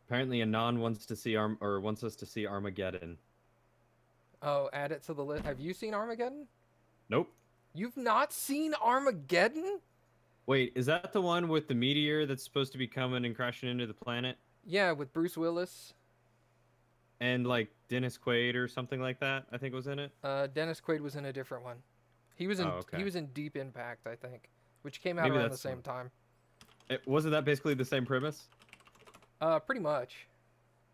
Apparently, Anon wants us to see Armageddon. Oh, add it to the list. Have you seen Armageddon? Nope. You've not seen Armageddon? Wait, is that the one with the meteor that's supposed to be coming and crashing into the planet? Yeah, with Bruce Willis. And like Dennis Quaid or something like that, I think was in it. Dennis Quaid was in a different one. Oh, He okay. was in Deep Impact, I think, which came out Maybe around the that's the same one. time. Wasn't that basically the same premise? Pretty much.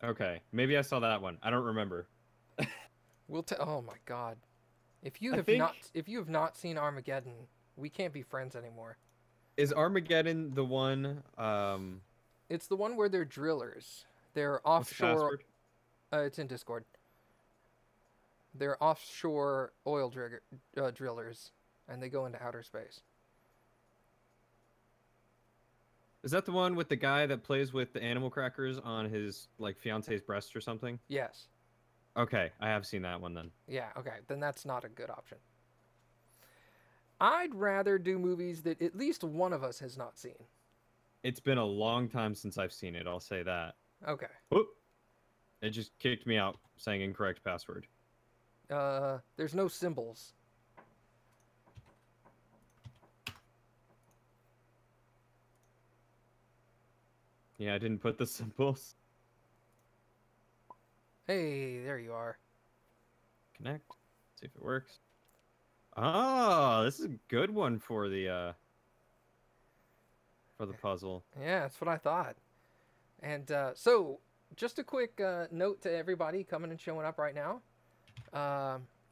Okay, maybe I saw that one. I don't remember. Oh my god. I think If you have not seen Armageddon, we can't be friends anymore. is Armageddon the one. It's the one where they're drillers. They're What's the offshore. password? It's in Discord. They're offshore drillers, and they go into outer space. Is that the one with the guy that plays with the animal crackers on his like fiance's breast or something? Yes. Okay, I have seen that one then. Yeah. Okay. Then that's not a good option. I'd rather do movies that at least one of us has not seen. It's been a long time since I've seen it. I'll say that. Okay. Oop! It just kicked me out saying incorrect password. There's no symbols. Yeah, I didn't put the symbols. Hey, there you are. Connect. See if it works. Oh, this is a good one for the puzzle. Yeah, that's what I thought. And so, just a quick note to everybody coming and showing up right now.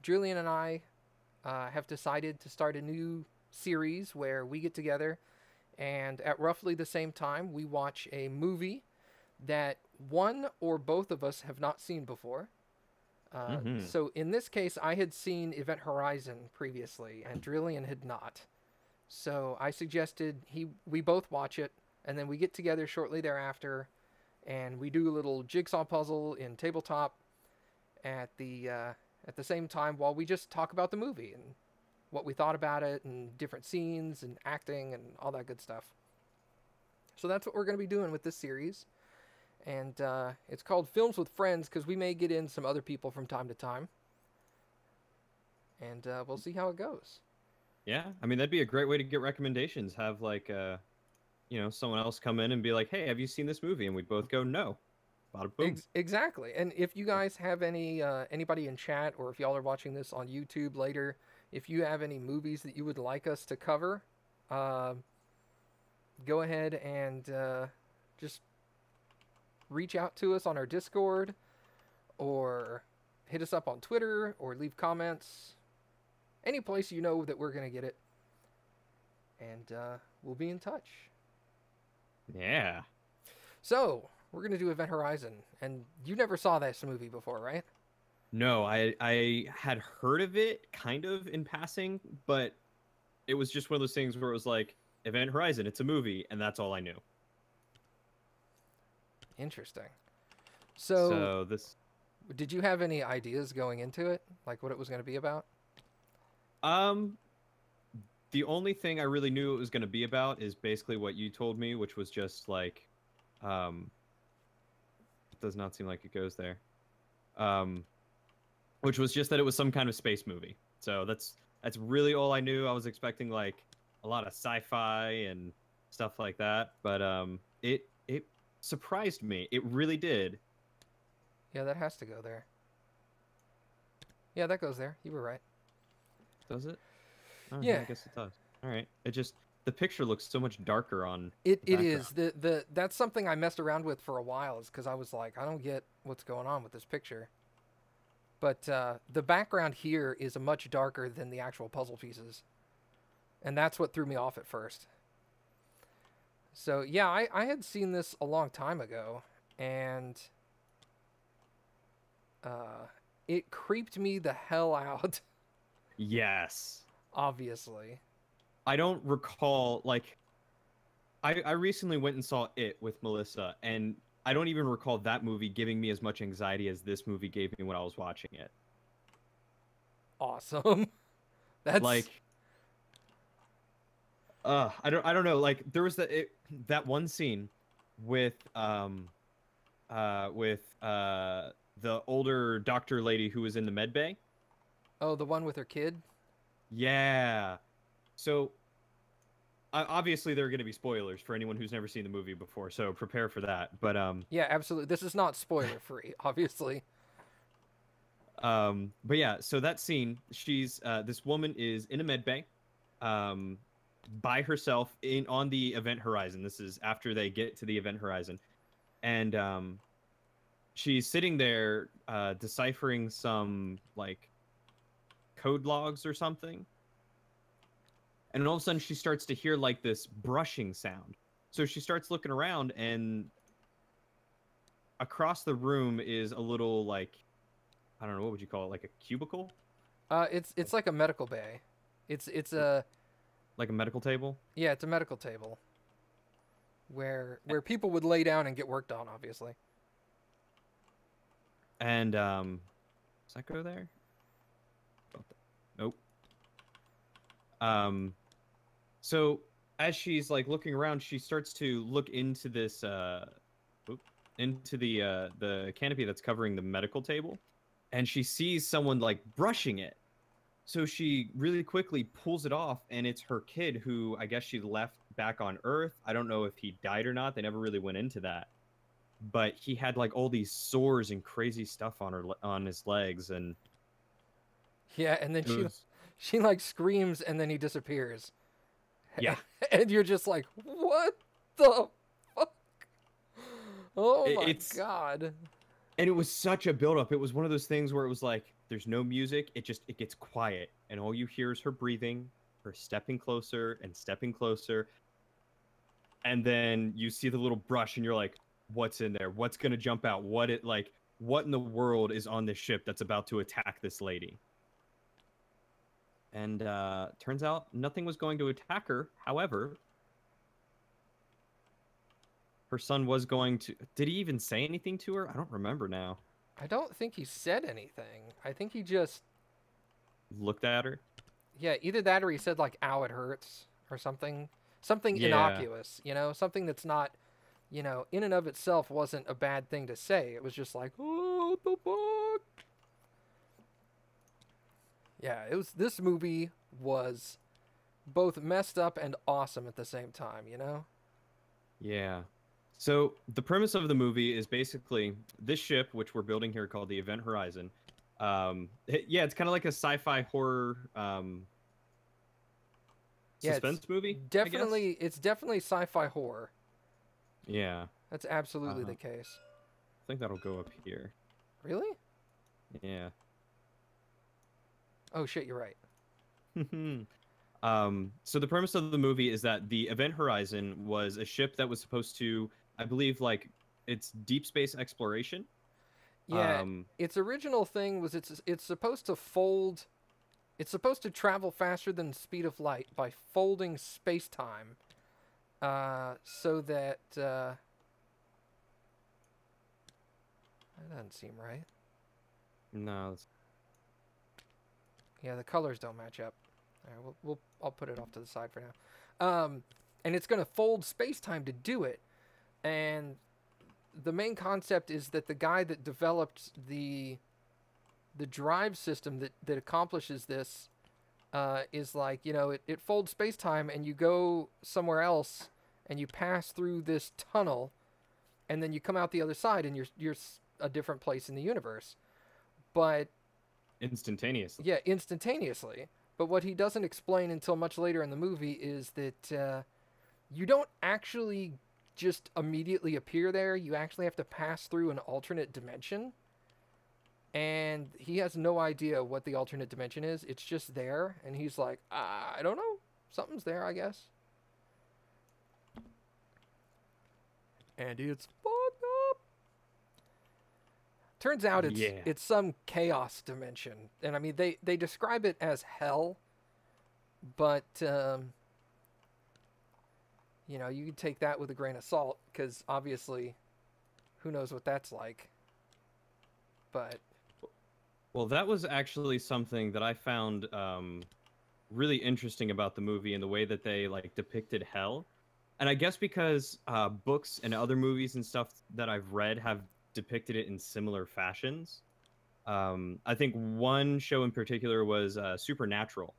Drillian and I have decided to start a new series where we get together and at roughly the same time we watch a movie that one or both of us have not seen before. Hmm. So in this case, I had seen Event Horizon previously, and Drillian had not. So I suggested we both watch it, and then we get together shortly thereafter, and we do a little jigsaw puzzle in tabletop at the same time while we just talk about the movie and what we thought about it and different scenes and acting and all that good stuff. So that's what we're going to be doing with this series. And it's called Films with Friends because we may get in some other people from time to time. And we'll see how it goes. Yeah, I mean that'd be a great way to get recommendations. Have like someone else come in and be like, "Hey, have you seen this movie?" And we'd both go, "No." Bada boom. Exactly. And if you guys have anybody in chat, or if y'all are watching this on YouTube later, if you have any movies that you would like us to cover, go ahead and just reach out to us on our Discord, or hit us up on Twitter, or leave comments. Any place you know that we're going to get it. And we'll be in touch. Yeah. So, we're going to do Event Horizon. And you never saw this movie before, right? No, I had heard of it kind of in passing, but it was just one of those things where it was like Event Horizon, it's a movie, and that's all I knew. Interesting. So, So this did you have any ideas going into it? Like what it was going to be about? um the only thing I really knew it was going to be about is basically what you told me, which was just like it does not seem like it goes there. Um which was just that it was some kind of space movie. So that's really all I knew. I was expecting like a lot of sci-fi and stuff like that, but it surprised me. It really did. Yeah, that has to go there. Yeah, that goes there. You were right. Does it? Oh, yeah, I Yeah, guess it does. All right. It just the picture looks so much darker on the it is. background. That's something I messed around with for a while, is because I was like, I don't get what's going on with this picture. But the background here is much darker than the actual puzzle pieces, and that's what threw me off at first. So yeah, I had seen this a long time ago, and it creeped me the hell out. Yes. Obviously. I don't recall like I recently went and saw It with Melissa, and I don't even recall that movie giving me as much anxiety as this movie gave me when I was watching it. Awesome. That's Like, I don't know. Like, there was that one scene with with the older doctor lady who was in the med bay. Oh, the one with her kid? Yeah. So obviously there are going to be spoilers for anyone who's never seen the movie before, so prepare for that. But Yeah, absolutely. This is not spoiler free, obviously. but yeah, so that scene, she's this woman is in a med bay, by herself on the event horizon. This is after they get to the event horizon, and she's sitting there deciphering some like code logs or something. And all of a sudden she starts to hear like this brushing sound. So she starts looking around, and across the room is a little like, I don't know, what would you call it? Like a cubicle? It's like a medical bay. It's a Like a medical table? Yeah, it's a medical table where people would lay down and get worked on, obviously. And does that go there? Nope. So as she's like looking around, she starts to look into this into the canopy that's covering the medical table, and she sees someone like brushing it. So she really quickly pulls it off, and it's her kid, who I guess she left back on Earth. I don't know if he died or not. They never really went into that. But he had like all these sores and crazy stuff on his legs, and yeah, and then she like screams, and then he disappears. Yeah. And you're just like, what the fuck? Oh my God. And it was such a buildup. It was one of those things where it was like, there's no music. It gets quiet. And all you hear is her breathing, her stepping closer and stepping closer. And then you see the little brush, and you're like, what's in there? What's going to jump out? What in the world is on this ship that's about to attack this lady? And turns out nothing was going to attack her. However, her son was going to... Did he even say anything to her? I don't remember now. I don't think he said anything. I think he just... looked at her? Yeah, either that or he said, like, ow, it hurts, or something. Something innocuous, you know? Something that's not, you know, in and of itself wasn't a bad thing to say. It was just like, oh, what the fuck? Yeah, this movie was both messed up and awesome at the same time, you know? Yeah. So the premise of the movie is basically this ship, which we're building here, called the Event Horizon. It's kind of like a sci-fi horror suspense movie. Definitely, it's definitely sci-fi horror. Yeah. That's absolutely the case. I think that'll go up here. Really? Yeah. Oh shit, you're right. So the premise of the movie is that the Event Horizon was a ship that was supposed to, I believe, like, it's deep space exploration. Yeah, its original thing was it's supposed to fold. It's supposed to travel faster than the speed of light by folding space-time, so that that doesn't seem right. No. Yeah, the colors don't match up. All right, I'll put it off to the side for now. And it's going to fold space-time to do it. And the main concept is that the guy that developed the drive system that accomplishes this is like, you know, it folds space-time, and you go somewhere else and you pass through this tunnel, and then you come out the other side, and you're a different place in the universe. But instantaneously. Yeah, instantaneously. But what he doesn't explain until much later in the movie is that you don't actually just immediately appear there. You actually have to pass through an alternate dimension. And he has no idea what the alternate dimension is. It's just there. And he's like, I don't know. Something's there, I guess. And it's fucked up. Turns out it's some chaos dimension. And I mean, they describe it as hell. But, you know, you can take that with a grain of salt. Because obviously, who knows what that's like. But... Well, that was actually something that I found really interesting about the movie and the way that they like depicted hell. And I guess because books and other movies and stuff that I've read have depicted it in similar fashions. I think one show in particular was Supernatural,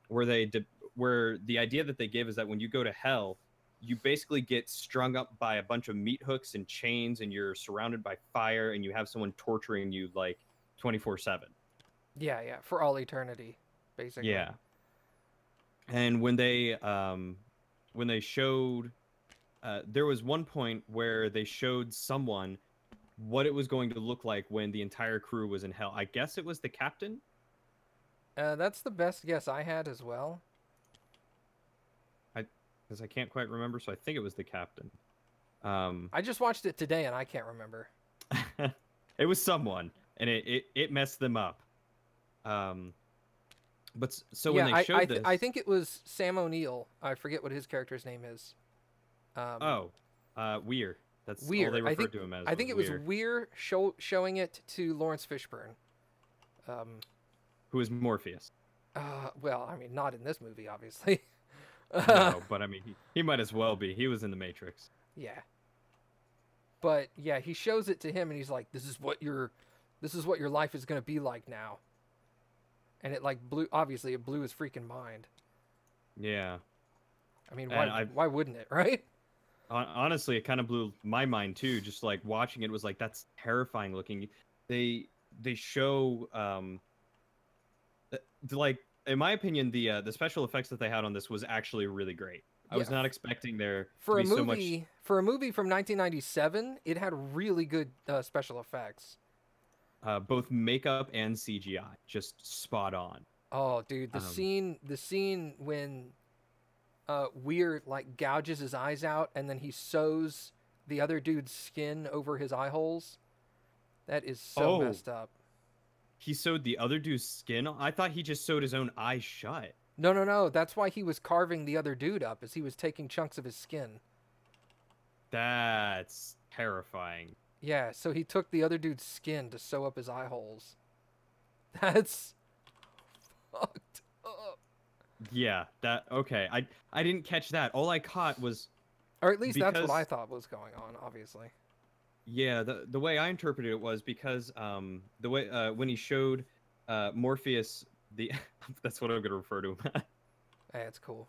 where the idea that they give is that when you go to hell, you basically get strung up by a bunch of meat hooks and chains, and you're surrounded by fire, and you have someone torturing you like 24/7. Yeah, yeah, for all eternity, basically. Yeah. And when they showed, there was one point where they showed someone what it was going to look like when the entire crew was in hell. I guess it was the captain. That's the best guess I had as well. Because I can't quite remember, so I think it was the captain. I just watched it today and I can't remember. It was someone, and it messed them up. But so when they showed this, I think it was Sam O'Neill. I forget what his character's name is. Weir. That's Weir. all they referred to him as. I think it was Weir showing it to Lawrence Fishburne. Who is Morpheus? Well, I mean, not in this movie, obviously. No, but I mean, he might as well be. He was in the Matrix. Yeah. But yeah, he shows it to him, and he's like, "This is what your life is gonna be like now." And it like obviously it blew his freaking mind. Yeah. I mean, why wouldn't it, right? Honestly, it kind of blew my mind too. Just like watching it was like, that's terrifying looking. They show like, in my opinion, the special effects that they had on this was actually really great. I was not expecting there to be so much. For a movie from 1997, it had really good special effects. Both makeup and CGI, just spot on. Oh, dude, the scene when Weir like gouges his eyes out and then he sews the other dude's skin over his eye holes. That is so messed up. He sewed the other dude's skin? I thought he just sewed his own eyes shut. No. That's why he was carving the other dude up, as he was taking chunks of his skin. That's terrifying. Yeah, so he took the other dude's skin to sew up his eye holes. That's fucked up. Yeah, okay. I didn't catch that. All I caught was, or at least that's what I thought was going on, obviously. Yeah, the way I interpreted it was because the way when he showed Morpheus the that's what I'm gonna refer to him. Hey, it's cool.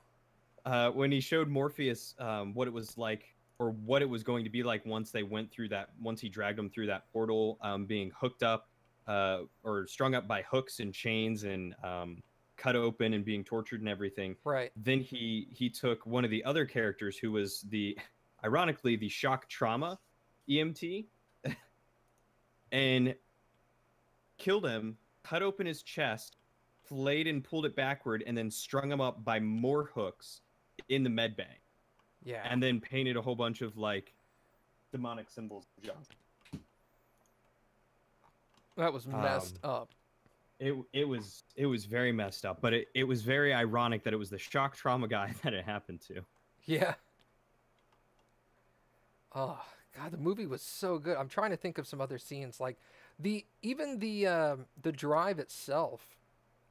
When he showed Morpheus what it was like, or what it was going to be like once he dragged him through that portal, being hooked up or strung up by hooks and chains and cut open and being tortured and everything. Right. Then he took one of the other characters who was ironically the shock trauma EMT and killed him, cut open his chest, flayed and pulled it backward, and then strung him up by more hooks in the med bay. Yeah. And then painted a whole bunch of like demonic symbols. That was messed up. It was very messed up, but it was very ironic that it was the shock trauma guy that it happened to. Yeah. Oh God, the movie was so good. I'm trying to think of some other scenes, like the drive itself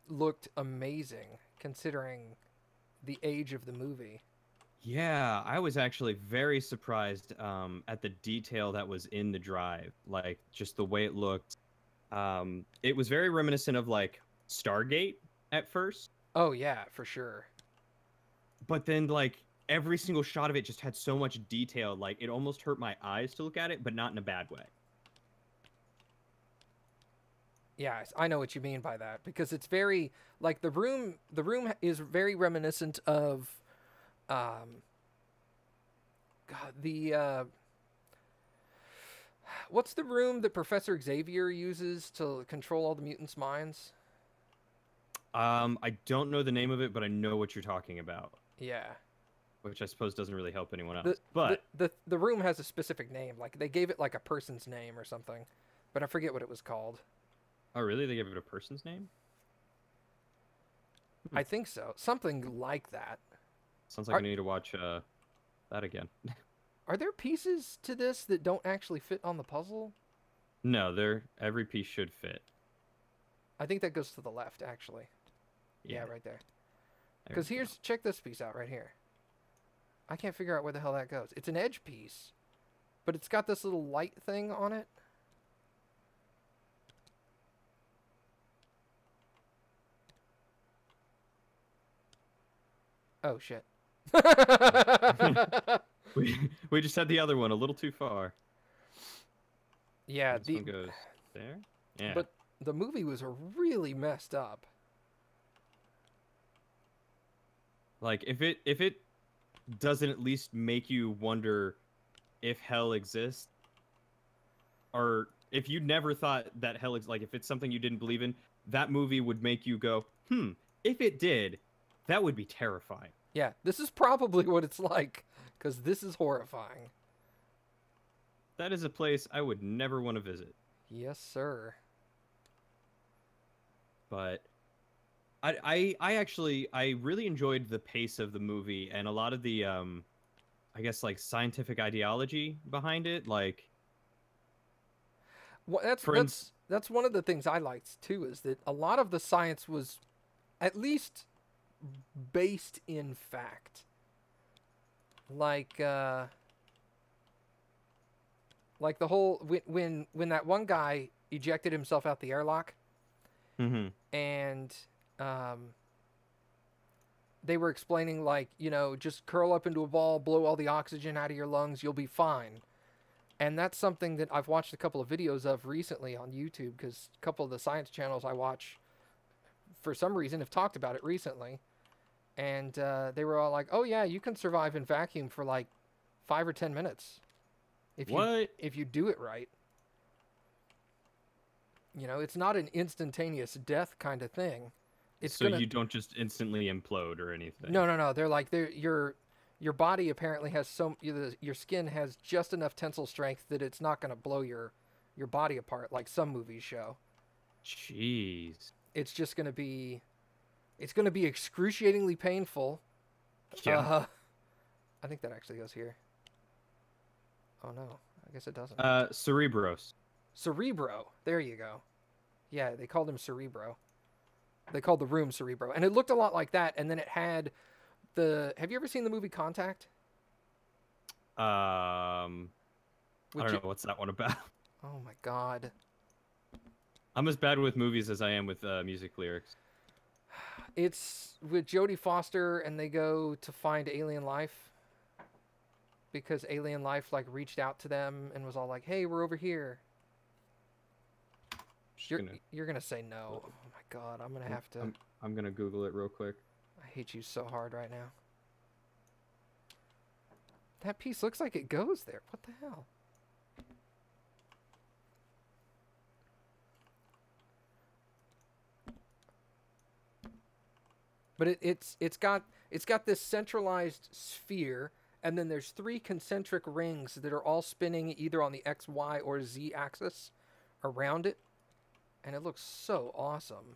looked amazing considering the age of the movie. Yeah, I was actually very surprised at the detail that was in the drive, like just the way it looked. It was very reminiscent of like Stargate at first. Oh yeah, for sure. But then like every single shot of it just had so much detail, like it almost hurt my eyes to look at it, but not in a bad way. Yeah, I know what you mean by that, because it's very like the room is very reminiscent of what's the room that Professor Xavier uses to control all the mutants' minds? I don't know the name of it, but I know what you're talking about. Yeah. Which I suppose doesn't really help anyone else. But the room has a specific name. Like they gave it like a person's name or something, but I forget what it was called. Oh, really? They gave it a person's name? I think so. Something like that. Sounds like I need to watch that again. Are there pieces to this that don't actually fit on the puzzle? No, every piece should fit. I think that goes to the left, actually. Yeah, right there. Because check this piece out right here. I can't figure out where the hell that goes. It's an edge piece. but it's got this little light thing on it. Oh shit. we just had the other one a little too far. Yeah, this one goes there. Yeah. But the movie was really messed up. Like if it doesn't at least make you wonder if hell exists, or if you never thought that hell like if it's something you didn't believe in, that movie would make you go, if it did, that would be terrifying. Yeah, this is probably what it's like, because this is horrifying. That is a place I would never want to visit. Yes, sir. But I actually really enjoyed the pace of the movie and a lot of the I guess like scientific ideology behind it. Like, well, that's one of the things I liked too, is that a lot of the science was at least based in fact. Like the whole when that one guy ejected himself out the airlock, and they were explaining, like, you know, just curl up into a ball, blow all the oxygen out of your lungs, you'll be fine. And that's something that I've watched a couple of videos of recently on YouTube, because a couple of the science channels I watch, for some reason, have talked about it recently. And they were all like, oh yeah, you can survive in vacuum for like 5 or 10 minutes. If you do it right. You know, it's not an instantaneous death kind of thing. So you don't just instantly implode or anything. No. They're like, your body apparently has your skin has just enough tensile strength that it's not going to blow your body apart like some movies show. Jeez. It's just going to be excruciatingly painful. Yeah. I think that actually goes here. Oh no, I guess it doesn't. Cerebros. Cerebro. There you go. Yeah, they called him Cerebro. They called the room Cerebro. And it looked a lot like that, and then it had have you ever seen the movie Contact? I don't know, what's that one about? Oh my god. I'm as bad with movies as I am with music lyrics. It's with Jodie Foster, and they go to find alien life, because alien life like reached out to them and was all like, "Hey, we're over here." You're gonna say no. Oh my god, I'm gonna have to. I'm gonna Google it real quick. I hate you so hard right now. That piece looks like it goes there. What the hell? But it's got this centralized sphere, and then there's 3 concentric rings that are all spinning either on the X, Y, or Z axis around it, and it looks so awesome.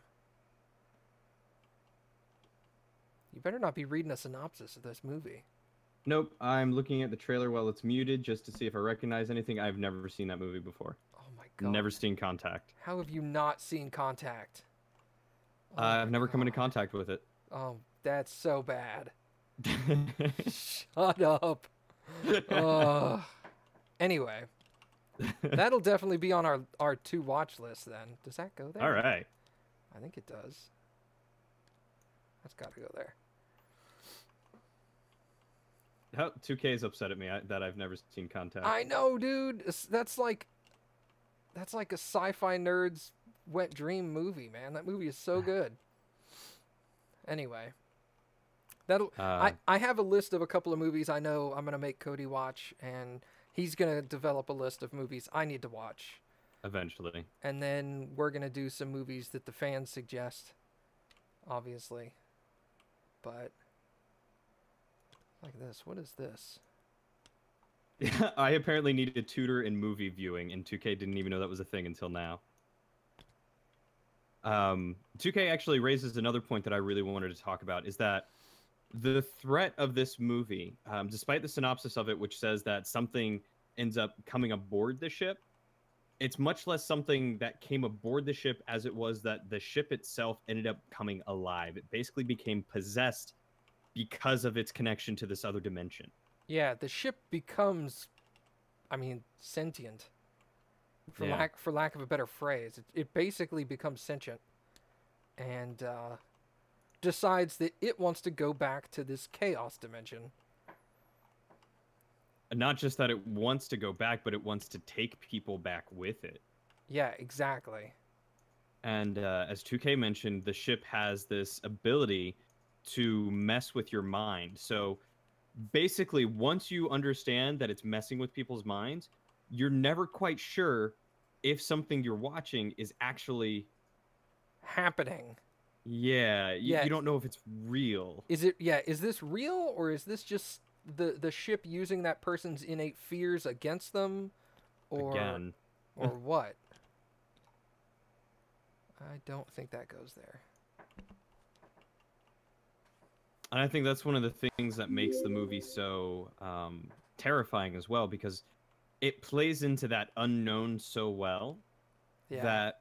You better not be reading a synopsis of this movie. Nope, I'm looking at the trailer while it's muted just to see if I recognize anything. I've never seen that movie before. Oh my god. Never seen Contact. How have you not seen Contact? Oh I've never come into contact with it. Oh, that's so bad. Shut up. Anyway, that'll definitely be on our to watch list then. Does that go there? All right. I think it does. That's got to go there. 2K is upset at me that I've never seen Contact. I know, dude. That's like a sci-fi nerd's wet dream movie, man. That movie is so good. Anyway, I have a list of a couple of movies I know I'm gonna make Cody watch, and he's gonna develop a list of movies I need to watch eventually. And then we're gonna do some movies that the fans suggest, obviously. But like this, what is this? Yeah, I apparently needed a tutor in movie viewing, and 2K didn't even know that was a thing until now. 2K actually raises another point that I really wanted to talk about, is that the threat of this movie, despite the synopsis of it, which says that something ends up coming aboard the ship, it's much less something that came aboard the ship as it was that the ship itself ended up coming alive. It basically became possessed because of its connection to this other dimension. Yeah, the ship becomes I mean, sentient. Yeah. For lack of a better phrase, it basically becomes sentient, and decides that it wants to go back to this chaos dimension. And not just that it wants to go back, but it wants to take people back with it. Yeah, exactly. And as 2K mentioned, the ship has this ability to mess with your mind. So basically, once you understand that it's messing with people's minds, you're never quite sure if something you're watching is actually, Happening. yeah, Yeah, you don't know if it's real. is it? Yeah, is this real, or is this just the ship using that person's innate fears against them, or Again. or what? I don't think that goes there. And I think that's one of the things that makes the movie so terrifying as well, because it plays into that unknown so well Yeah.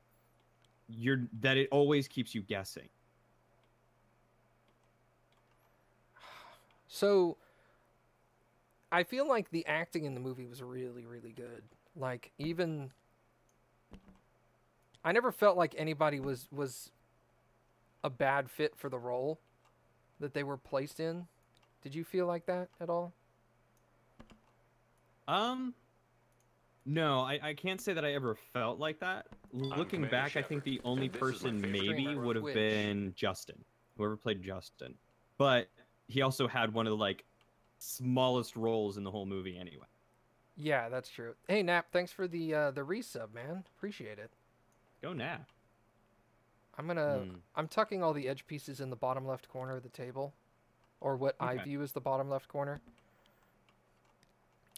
that it always keeps you guessing. So I feel like the acting in the movie was really, really good. Like, even I never felt like anybody was a bad fit for the role that they were placed in. Did you feel like that at all? No, I can't say that I ever felt like that. Looking back, I think the only person maybe would have been Justin, whoever played Justin. But he also had one of the like smallest roles in the whole movie anyway. Yeah, that's true. Hey Nap, thanks for the resub, man. Appreciate it. Go Nap. I'm tucking all the edge pieces in the bottom left corner of the table, or what I Okay. view as the bottom left corner.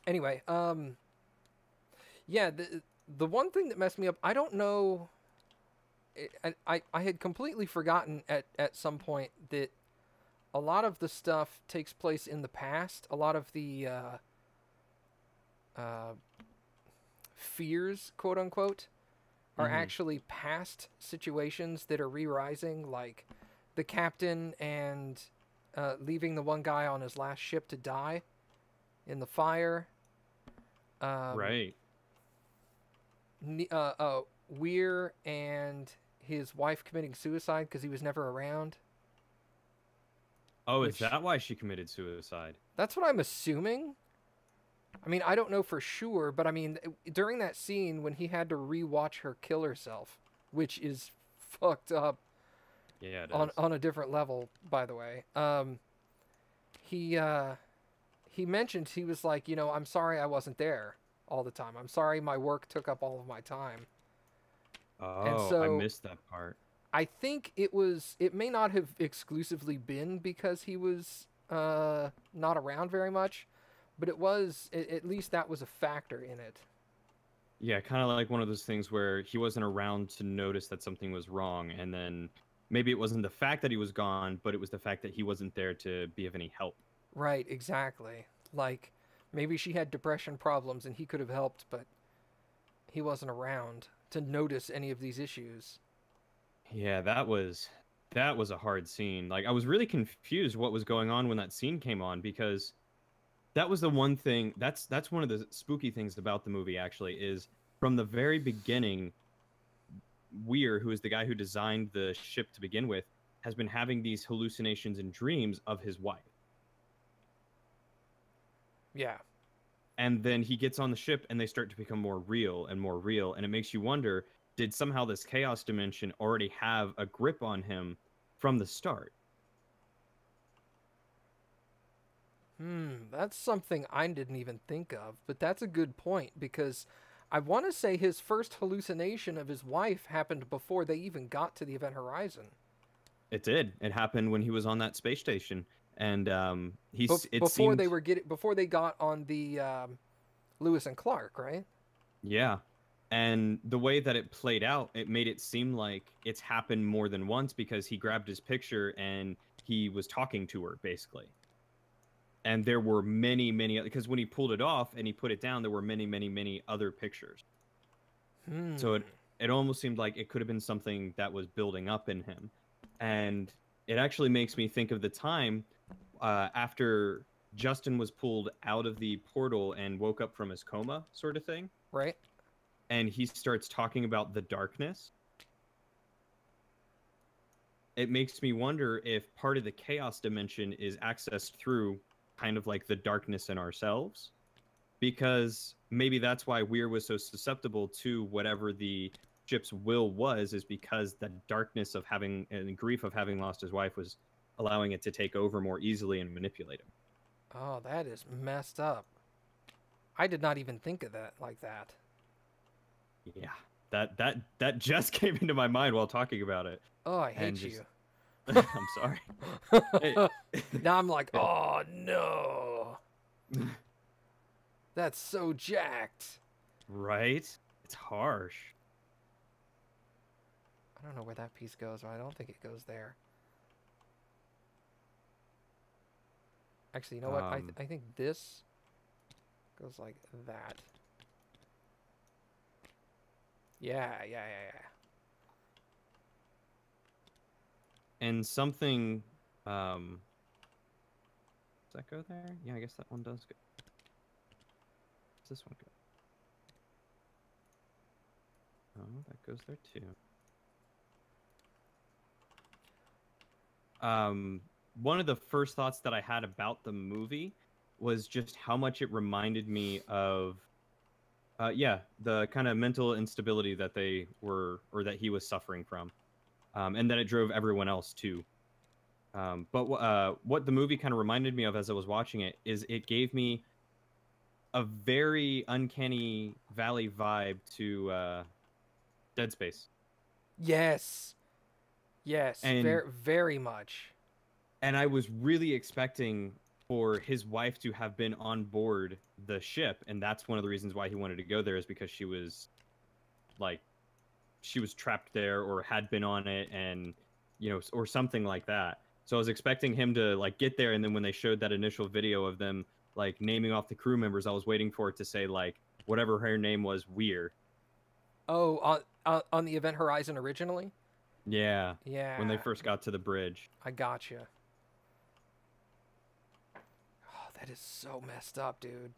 Anyway, yeah, the one thing that messed me up, I don't know. I had completely forgotten at some point that a lot of the stuff takes place in the past. A lot of the fears, quote unquote, are actually past situations that are re-rising, like the captain and leaving the one guy on his last ship to die in the fire. Right. Weir and his wife committing suicide because he was never around. Oh, is that why she committed suicide? That's what I'm assuming. I mean, I don't know for sure, but I mean, during that scene when he had to rewatch her kill herself, which is fucked up. Yeah, it is. On a different level, by the way. He mentioned, he was like, you know, I'm sorry I wasn't there all the time. I'm sorry my work took up all of my time. Oh, And so I missed that part. I think it may not have exclusively been because he was not around very much, but at least that was a factor in it. Yeah, kind of like one of those things where he wasn't around to notice that something was wrong, and then maybe it wasn't the fact that he was gone, but it was the fact that he wasn't there to be of any help. Right, exactly. Like, maybe she had depression problems and he could have helped, but he wasn't around to notice any of these issues. Yeah, that was a hard scene. Like, I was really confused what was going on when that scene came on, because that was the one thing that's one of the spooky things about the movie, actually, is from the very beginning, Weir, who is the guy who designed the ship to begin with, has been having these hallucinations and dreams of his wife. Yeah. And then he gets on the ship and they start to become more real, and it makes you wonder, did somehow this chaos dimension already have a grip on him from the start? That's something I didn't even think of, but that's a good point, because I want to say his first hallucination of his wife happened before they even got to the Event Horizon. It did. It happened when he was on that space station, and before they got on the Lewis and Clark, right? Yeah. And the way that it played out, it made it seem like it's happened more than once, because he grabbed his picture and he was talking to her, basically. And there were many, because when he pulled it off and he put it down, there were many other pictures. So it almost seemed like it could have been something that was building up in him. And it actually makes me think of the time after Justin was pulled out of the portal and woke up from his coma, sort of thing. Right. And he starts talking about the darkness. It makes me wonder if part of the chaos dimension is accessed through kind of like the darkness in ourselves. Because maybe that's why Weir was so susceptible to whatever the ship's will was, is because the darkness of having and grief of having lost his wife was allowing it to take over more easily and manipulate him. Oh, that is messed up. I did not even think of that like that. Yeah, that just came into my mind while talking about it. Oh, I hate you. I'm sorry. Now I'm like, oh no. That's so jacked. Right? It's harsh. I don't know where that piece goes, but I don't think it goes there. Actually, you know what? I think this goes like that. Yeah. And something, does that go there? Yeah, I guess that one does go. Does this one go? Oh, that goes there too. One of the first thoughts that I had about the movie was just how much it reminded me of, the kind of mental instability that they were, or that he was suffering from, and that it drove everyone else too. But what the movie kind of reminded me of as I was watching it is it gave me a very uncanny valley vibe to Dead Space. Yes. And very, very much. And I was really expecting for his wife to have been on board the ship, and that's one of the reasons why he wanted to go there, is because she was trapped there or had been on it, and or something like that. So I was expecting him to like get there, and then when they showed that initial video of them like naming off the crew members, I was waiting for it to say like whatever her name was, Weir. Oh, on the Event Horizon originally? Yeah. Yeah. When they first got to the bridge. I gotcha. Oh, that is so messed up, dude.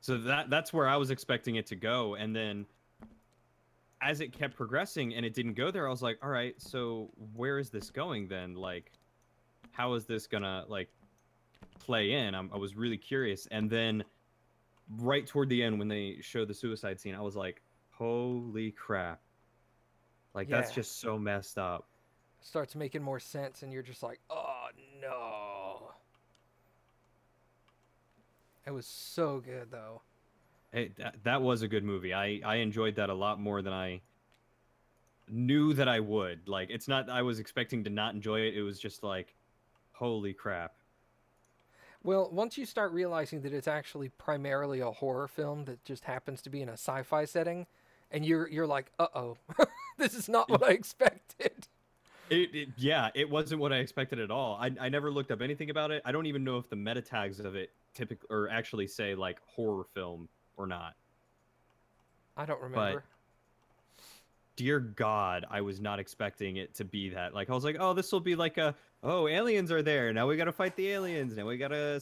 So that's where I was expecting it to go, and then as it kept progressing and it didn't go there, I was like, all right, so where is this going then? Like, how is this gonna like play in? I was really curious, and then right toward the end when they showed the suicide scene, I was like, holy crap. Like, that's just so messed up. Starts making more sense, and you're just like, oh no. It was so good, though. That was a good movie. I enjoyed that a lot more than I knew that I would. Like, it's not I was expecting to not enjoy it. It was just like, holy crap. Well, once you start realizing that it's actually primarily a horror film that just happens to be in a sci-fi setting, and you're like, uh-oh, this is not what I expected. It wasn't what I expected at all. I never looked up anything about it. I don't even know if the meta tags of it typically or actually say like horror film or not. I don't remember. But dear God, I was not expecting it to be that. Like, I was like, oh, this will be like aliens are there. Now we got to fight the aliens. Now we got to,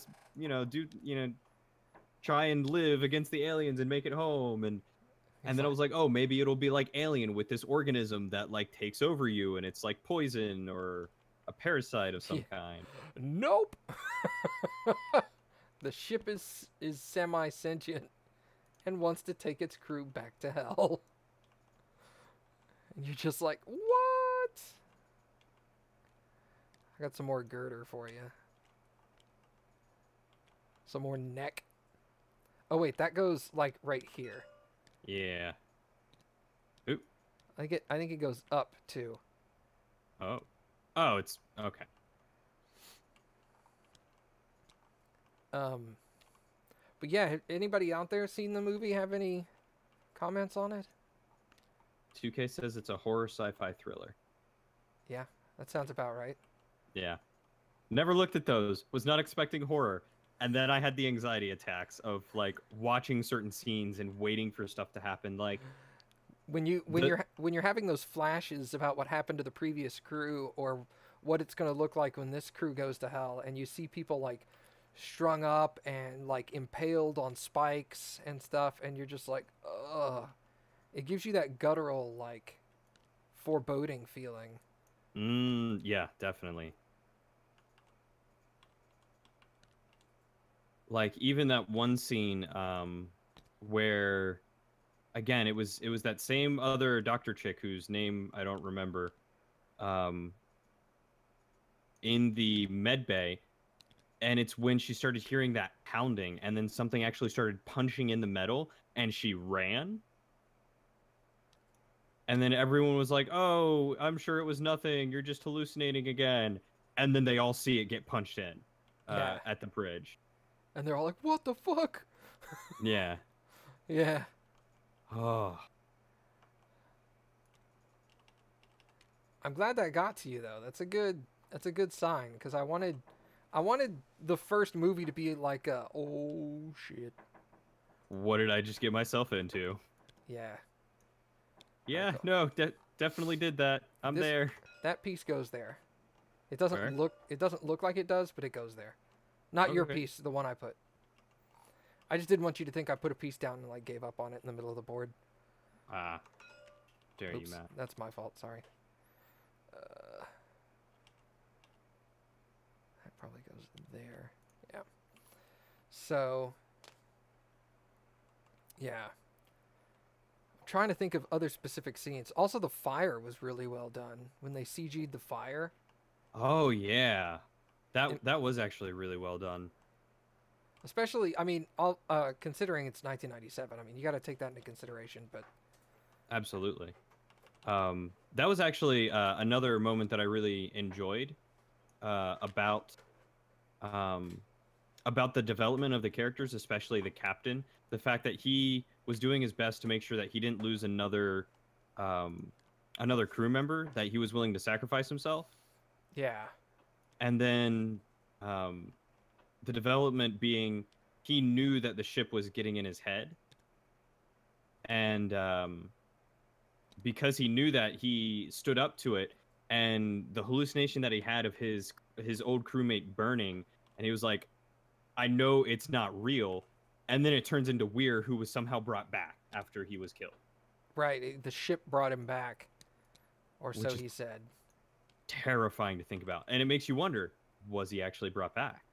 try and live against the aliens and make it home. And then I was like, oh, maybe it'll be like Alien with this organism that like takes over you, and it's like poison or a parasite of some kind. Nope. The ship is semi-sentient and wants to take its crew back to hell. And you're just like, what? I got some more girder for you. Some more neck. Oh wait, that goes like right here. Yeah. Oop. I think it goes up too. Oh. Oh, it's okay. But yeah, anybody out there seen the movie? Have any comments on it? 2K says it's a horror sci-fi thriller. Yeah, that sounds about right. Yeah. Never looked at those. Was not expecting horror. And then I had the anxiety attacks of like watching certain scenes and waiting for stuff to happen. Like when you're having those flashes about what happened to the previous crew, or what it's going to look like when this crew goes to hell, and you see people like strung up and like impaled on spikes and stuff, and you're just like, ugh. It gives you that guttural, like, foreboding feeling. Yeah, definitely. Like even that one scene where again it was that same other doctor chick whose name I don't remember in the med bay, and it's when she started hearing that pounding and then something actually started punching in the metal and she ran. And then everyone was like, "Oh, I'm sure it was nothing. You're just hallucinating again." And then they all see it get punched in Yeah. at the bridge. And they're all like, what the fuck? Yeah. Yeah. Oh. I'm glad that got to you though. That's a good sign, because I wanted the first movie to be like oh shit. What did I just get myself into? Yeah. Yeah, no, definitely did that. I'm there. That piece goes there. It doesn't Where? look like it does, but it goes there. Not your Okay. piece, the one I put. I just didn't want you to think I put a piece down and like gave up on it in the middle of the board. Ah. Dare Oops, you, Matt. that's my fault. Sorry. That probably goes there. Yeah. So. Yeah. I'm trying to think of other specific scenes. Also, the fire was really well done when they CG'd the fire. Oh yeah. That was actually really well done. Especially, I mean, considering it's 1997. I mean, you got to take that into consideration. But Absolutely. That was actually another moment that I really enjoyed about the development of the characters, especially the captain. The fact that he was doing his best to make sure that he didn't lose another crew member, that he was willing to sacrifice himself. yeah, And then the development being he knew that the ship was getting in his head. And because he knew that, he stood up to it. And the hallucination that he had of his old crewmate burning, and he was like, I know it's not real. And then it turns into Weir, who was somehow brought back after he was killed. right. The ship brought him back, or so Which is he said. terrifying to think about. And it makes you wonder, was he actually brought back?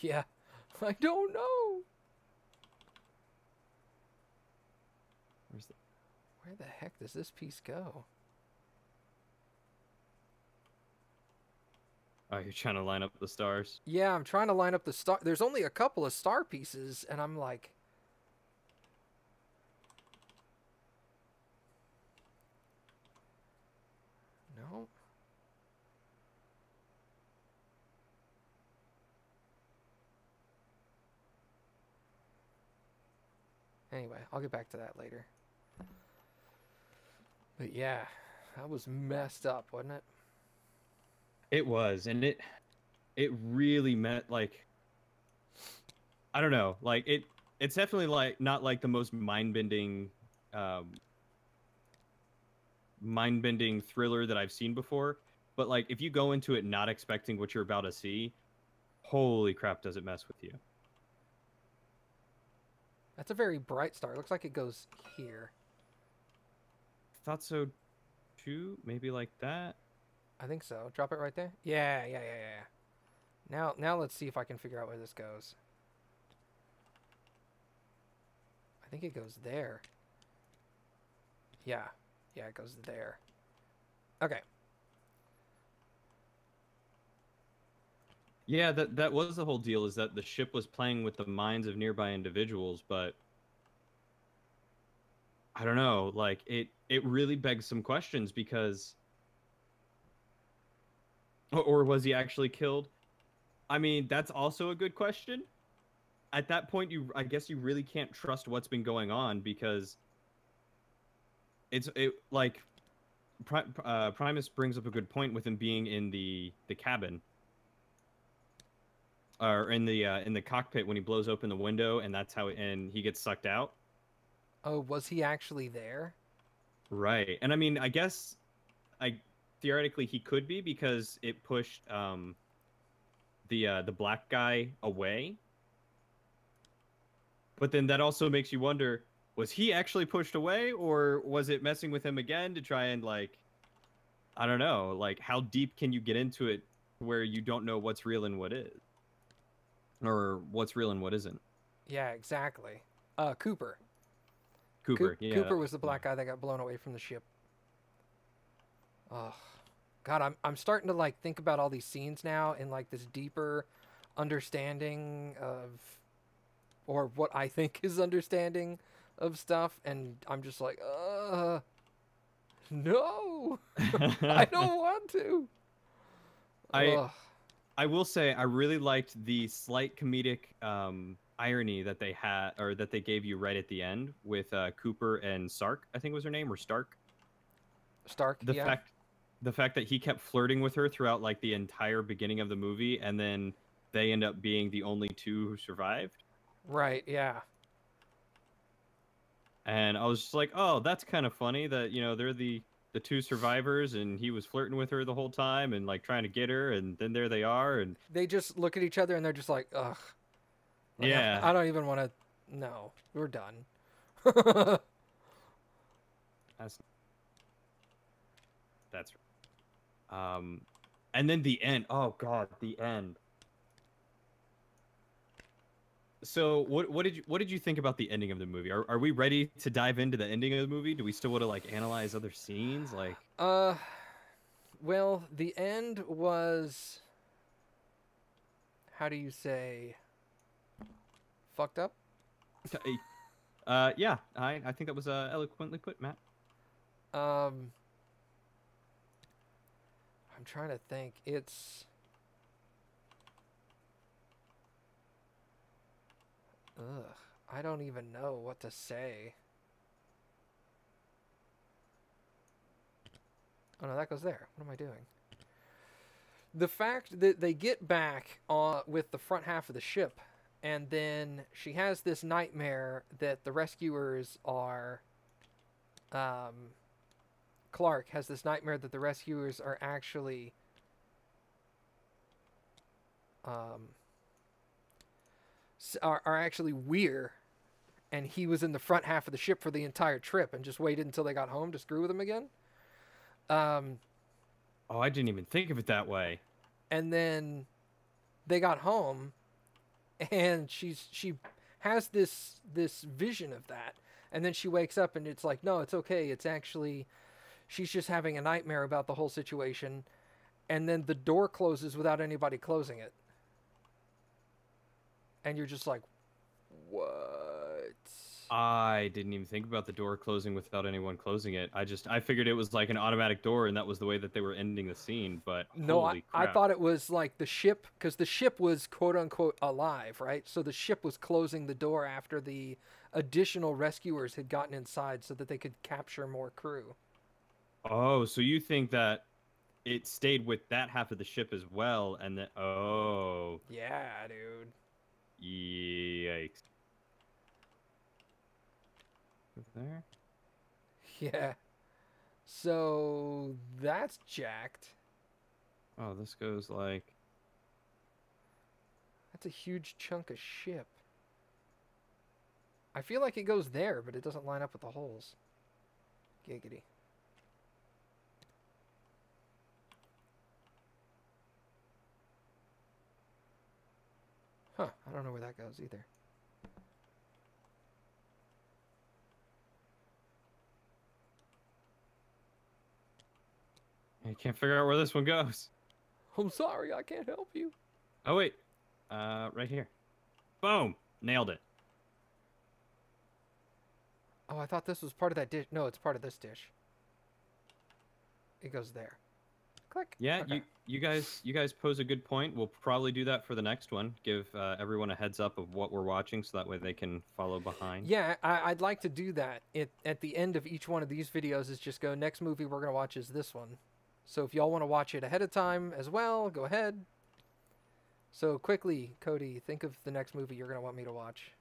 Yeah, I don't know. Where the heck does this piece go? Oh, you're trying to line up the stars? Yeah, I'm trying to line up the star. There's only a couple of star pieces, and I'm like, no. Anyway, I'll get back to that later. But yeah, that was messed up, wasn't it? It was, and it really meant, like, I don't know, like it's definitely like not like the most mind-bending thriller that I've seen before, but like if you go into it not expecting what you're about to see, holy crap, does it mess with you. That's a very bright star. It looks like it goes here. Thought so too, maybe like that. I think so. Drop it right there. Yeah. Now let's see if I can figure out where this goes. I think it goes there. Yeah, it goes there. Okay. Yeah, that was the whole deal, is that the ship was playing with the minds of nearby individuals, but I don't know, like it really begs some questions, because or was he actually killed? I mean, that's also a good question. At that point, I guess you really can't trust what's been going on, because like Primus brings up a good point with him being in the cabin, or in the cockpit when he blows open the window, and that's how and he gets sucked out. Oh, was he actually there? Right. And I mean, I guess theoretically he could be because it pushed the black guy away. But then that also makes you wonder, was he actually pushed away, or was it messing with him again to try and, like, I don't know, like, how deep can you get into it where you don't know what's real and what is? Or what's real and what isn't? Yeah, exactly. Cooper. Yeah. Cooper was the black guy that got blown away from the ship. Oh, God, I'm starting to, like, think about all these scenes now in, like, this deeper understanding of, or what I think is understanding of stuff, and I'm just like, no, I don't want to. I will say I really liked the slight comedic irony that they had, or that they gave you right at the end with Cooper and Sark, I think was her name, or Stark. Stark. The fact that he kept flirting with her throughout, like, the entire beginning of the movie, and then they end up being the only two who survived. Right. Yeah. And I was just like, oh, that's kind of funny that, you know, they're the two survivors, and he was flirting with her the whole time and, like, trying to get her, and then there they are, and they just look at each other and they're just like, ugh. Like, yeah. I don't even want to. No, we're done. That's and then the end. Oh God, the end. So what did you think about the ending of the movie? Are we ready to dive into the ending of the movie? Do we still want to, like, analyze other scenes? Like, well, the end was, how do you say, fucked up? Yeah, I think that was eloquently put, Matt. I'm trying to think. It's I don't even know what to say. Oh no, that goes there. What am I doing? The fact that they get back with the front half of the ship, and then she has this nightmare that the rescuers are Clark has this nightmare that the rescuers are actually are actually Weir, and he was in the front half of the ship for the entire trip and just waited until they got home to screw with him again. Oh, I didn't even think of it that way. And then they got home, and she has this vision of that, and then she wakes up and it's like, no, it's okay. It's actually, she's just having a nightmare about the whole situation, and then the door closes without anybody closing it. And you're just like, what? I didn't even think about the door closing without anyone closing it. I figured it was like an automatic door, and that was the way that they were ending the scene. But no, holy crap. I thought it was like the ship, because the ship was quote unquote alive, right? So the ship was closing the door after the additional rescuers had gotten inside so that they could capture more crew. Oh, so you think that it stayed with that half of the ship as well, and then Yeah, dude. Yikes. There? Yeah. So that's jacked. Oh, this goes like... That's a huge chunk of ship. I feel like it goes there, but it doesn't line up with the holes. Giggity. Huh, I don't know where that goes either. I can't figure out where this one goes. I'm sorry, I can't help you. Oh, wait. Right here. Boom! Nailed it. Oh, I thought this was part of that dish. No, it's part of this dish. It goes there. Click. Yeah, okay. you guys pose a good point. We'll probably do that for the next one. Give everyone a heads up of what we're watching, so that way they can follow behind. Yeah, I'd like to do that. At the end of each one of these videos is just go, next movie we're going to watch is this one. So if y'all want to watch it ahead of time as well, go ahead. So quickly, Cody, think of the next movie you're going to want me to watch.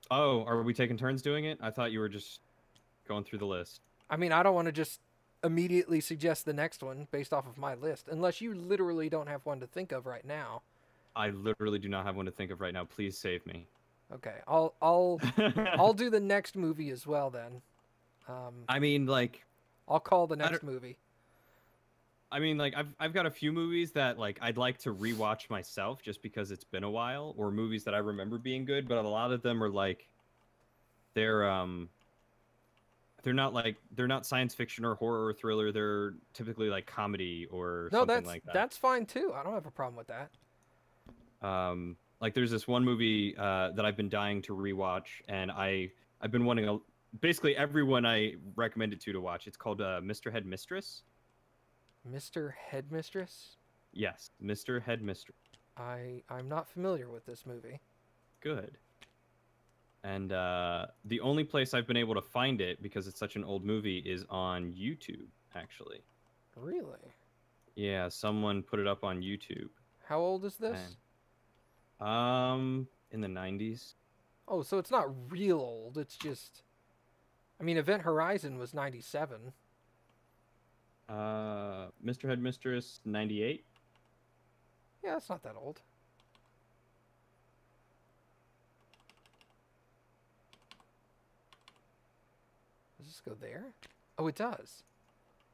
Oh, are we taking turns doing it? I thought you were just going through the list. I mean, I don't want to just immediately suggest the next one based off of my list, unless you literally don't have one to think of right now. I literally do not have one to think of right now. Please save me. Okay, I'll do the next movie as well then. I mean, like, I'll call the next movie. I mean, like, I've got a few movies that like I'd like to rewatch myself just because it's been a while, or movies that I remember being good, but a lot of them are like they're they're not science fiction or horror or thriller. They're typically like comedy or something like that. That's fine too. I don't have a problem with that. Like there's this one movie that I've been dying to rewatch, and I've been wanting basically everyone I recommend it to watch. It's called Mr. Head Mistress. Mr. Headmistress? Yes, Mr. Headmistress. I'm not familiar with this movie. Good. And the only place I've been able to find it, because it's such an old movie, is on YouTube, actually. Really? Yeah, someone put it up on YouTube. How old is this? In the 90s. Oh, so it's not real old. It's just... I mean, Event Horizon was 97. Mr. Headmistress, 98. Yeah, it's not that old. Does this go there? Oh, it does.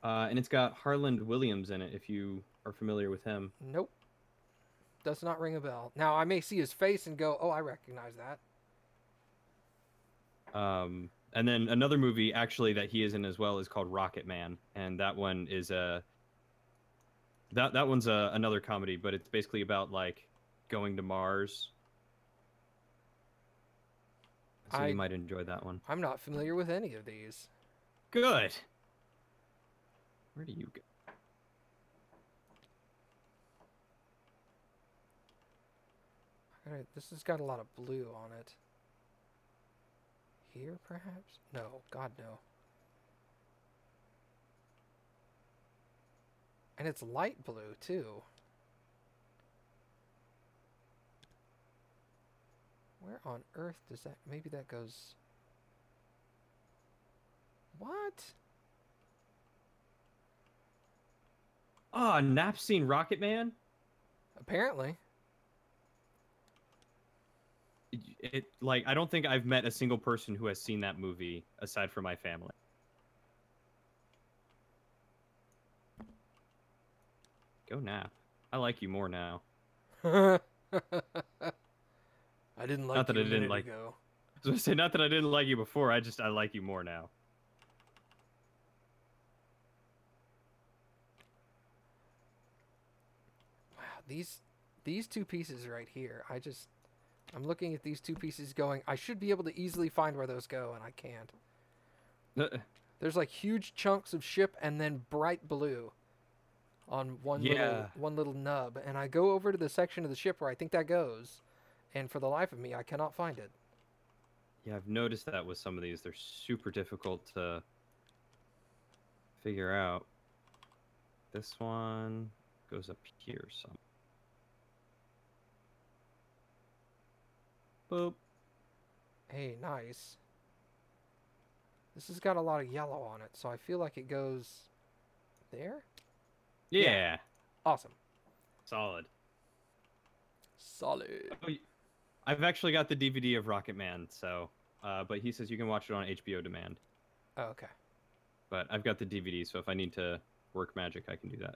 And it's got Harland Williams in it, if you are familiar with him. Nope. Does not ring a bell. Now, I may see his face and go, oh, I recognize that. And then another movie, actually, that he is in as well is called Rocket Man. And that one is that one's another comedy, but it's basically about, like, going to Mars. So you might enjoy that one. I'm not familiar with any of these. Good. Where do you go? Alright, this has got a lot of blue on it. Here, perhaps? No, God, no. And it's light blue, too. Where on earth does that... Maybe that goes... What? Oh, Nap's seen Rocket Man? Apparently. Like, I don't think I've met a single person who has seen that movie aside from my family. Go Nap. I like you more now. I didn't like not that you I didn't like. ago. I was gonna say not that I didn't like you before. I like you more now. Wow, these two pieces right here. I'm looking at these two pieces going, I should be able to easily find where those go, and I can't. There's like huge chunks of ship and then bright blue on one little nub. And I go over to the section of the ship where I think that goes, and for the life of me, I cannot find it. Yeah, I've noticed that with some of these. They're super difficult to figure out. This one goes up here some. Boop. Hey, nice. This has got a lot of yellow on it, so I feel like it goes there? Yeah. Awesome. Solid. Solid. Oh, I've actually got the DVD of Rocket Man, so, but he says you can watch it on HBO Demand. Oh, okay. But I've got the DVD, so if I need to work magic, I can do that.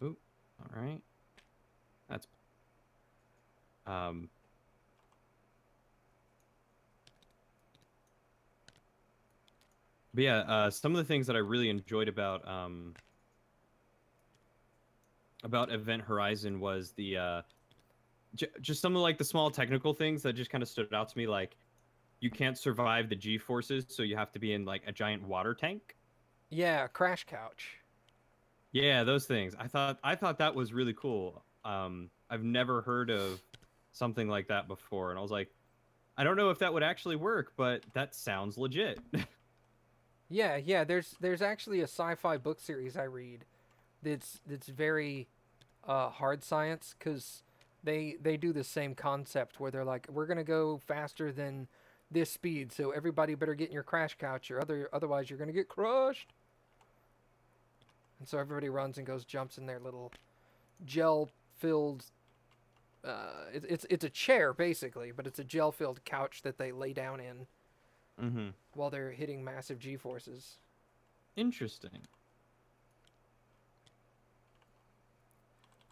Ooh, all right. That's but yeah, some of the things that I really enjoyed about Event Horizon was the just some of like the small technical things that just kind of stood out to me, like you can't survive the G-forces, so you have to be in like a giant water tank. Yeah, crash couch. Yeah, those things. I thought that was really cool. I've never heard of something like that before, and I was like, I don't know if that would actually work, but that sounds legit. Yeah. There's actually a sci-fi book series I read that's very hard science, because they do the same concept where they're like, we're gonna go faster than this speed, so everybody better get in your crash couch, or otherwise you're gonna get crushed. And so everybody runs and goes, jumps in their little gel-filled. It's a chair basically, but it's a gel-filled couch that they lay down in while they're hitting massive G-forces. Interesting.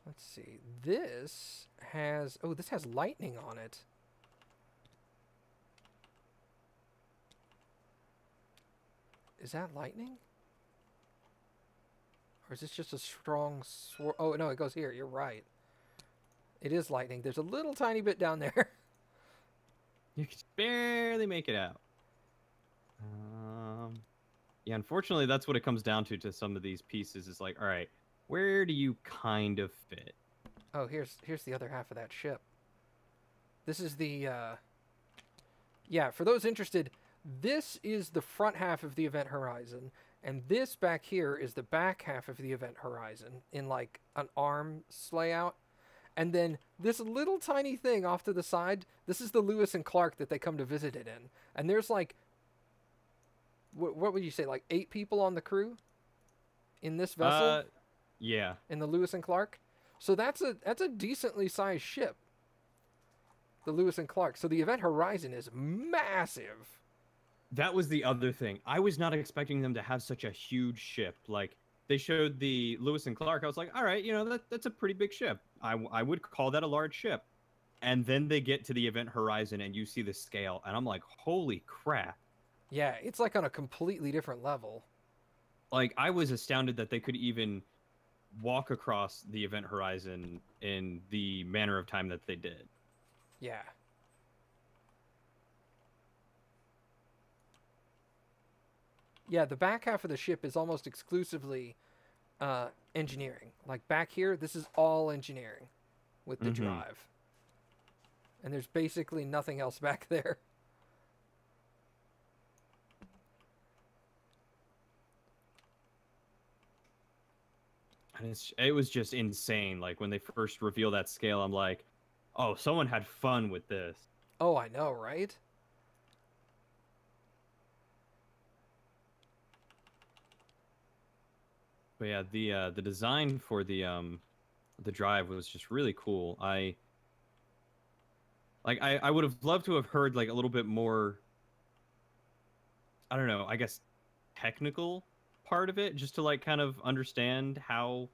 Let's see. This has lightning on it. Is that lightning? Or is this just a strong swirl? Oh, no, it goes here. You're right. It is lightning. There's a little tiny bit down there. You can barely make it out. Yeah, unfortunately, that's what it comes down to some of these pieces. Is like, all right, where do you kind of fit? Oh, here's the other half of that ship. This is the... Yeah, for those interested, this is the front half of the event horizon, and this back here is the back half of the event horizon in like an arms layout. And then this little tiny thing off to the side, this is the Lewis and Clark that they come to visit it in. And there's like, what would you say, like 8 people on the crew in this vessel? Yeah. In the Lewis and Clark? So that's a decently sized ship. The Lewis and Clark. So the event horizon is massive. That was the other thing. I was not expecting them to have such a huge ship. Like, they showed the Lewis and Clark. I was like, all right, you know, that's a pretty big ship. I would call that a large ship. And then they get to the event horizon and you see the scale. And I'm like, holy crap. Yeah, it's like on a completely different level. Like, I was astounded that they could even walk across the event horizon in the manner of time that they did. Yeah. Yeah, the back half of the ship is almost exclusively engineering. Like back here, this is all engineering with the drive. And there's basically nothing else back there. And it was just insane. Like, when they first reveal that scale, I'm like, oh, someone had fun with this. Oh, I know, right? But yeah, the design for the drive was just really cool. I would have loved to have heard like a little bit more, I don't know, I guess technical part of it, just to like kind of understand how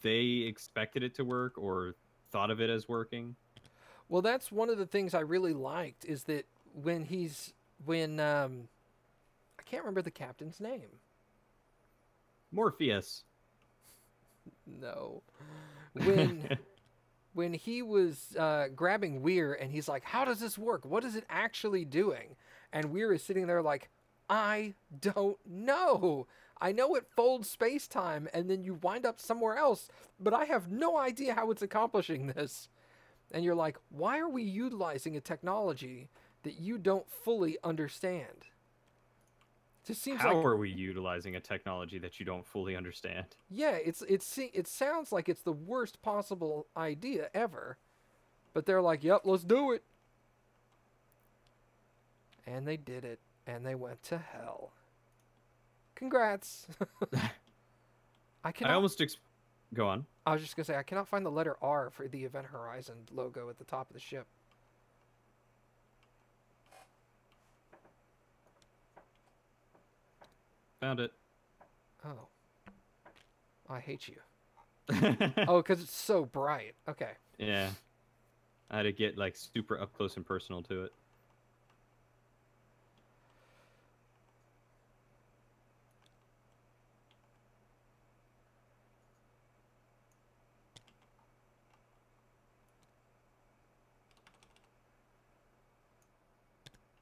they expected it to work or thought of it as working. Well, that's one of the things I really liked, is that when I can't remember the captain's name. Morpheus. No. When he was grabbing Weir and he's like, how does this work? What is it actually doing? And Weir is sitting there like, I don't know. I know it folds space-time and then you wind up somewhere else, but I have no idea how it's accomplishing this. And you're like, why are we utilizing a technology that you don't fully understand? It just seems How are we utilizing a technology that you don't fully understand? Yeah, it sounds like it's the worst possible idea ever. But they're like, yep, let's do it. And they did it. And they went to hell. Congrats. Go on. I was just going to say, I cannot find the letter R for the Event Horizon logo at the top of the ship. Found it. Oh. I hate you. Oh, because it's so bright. Okay. Yeah. I had to get like super up close and personal to it.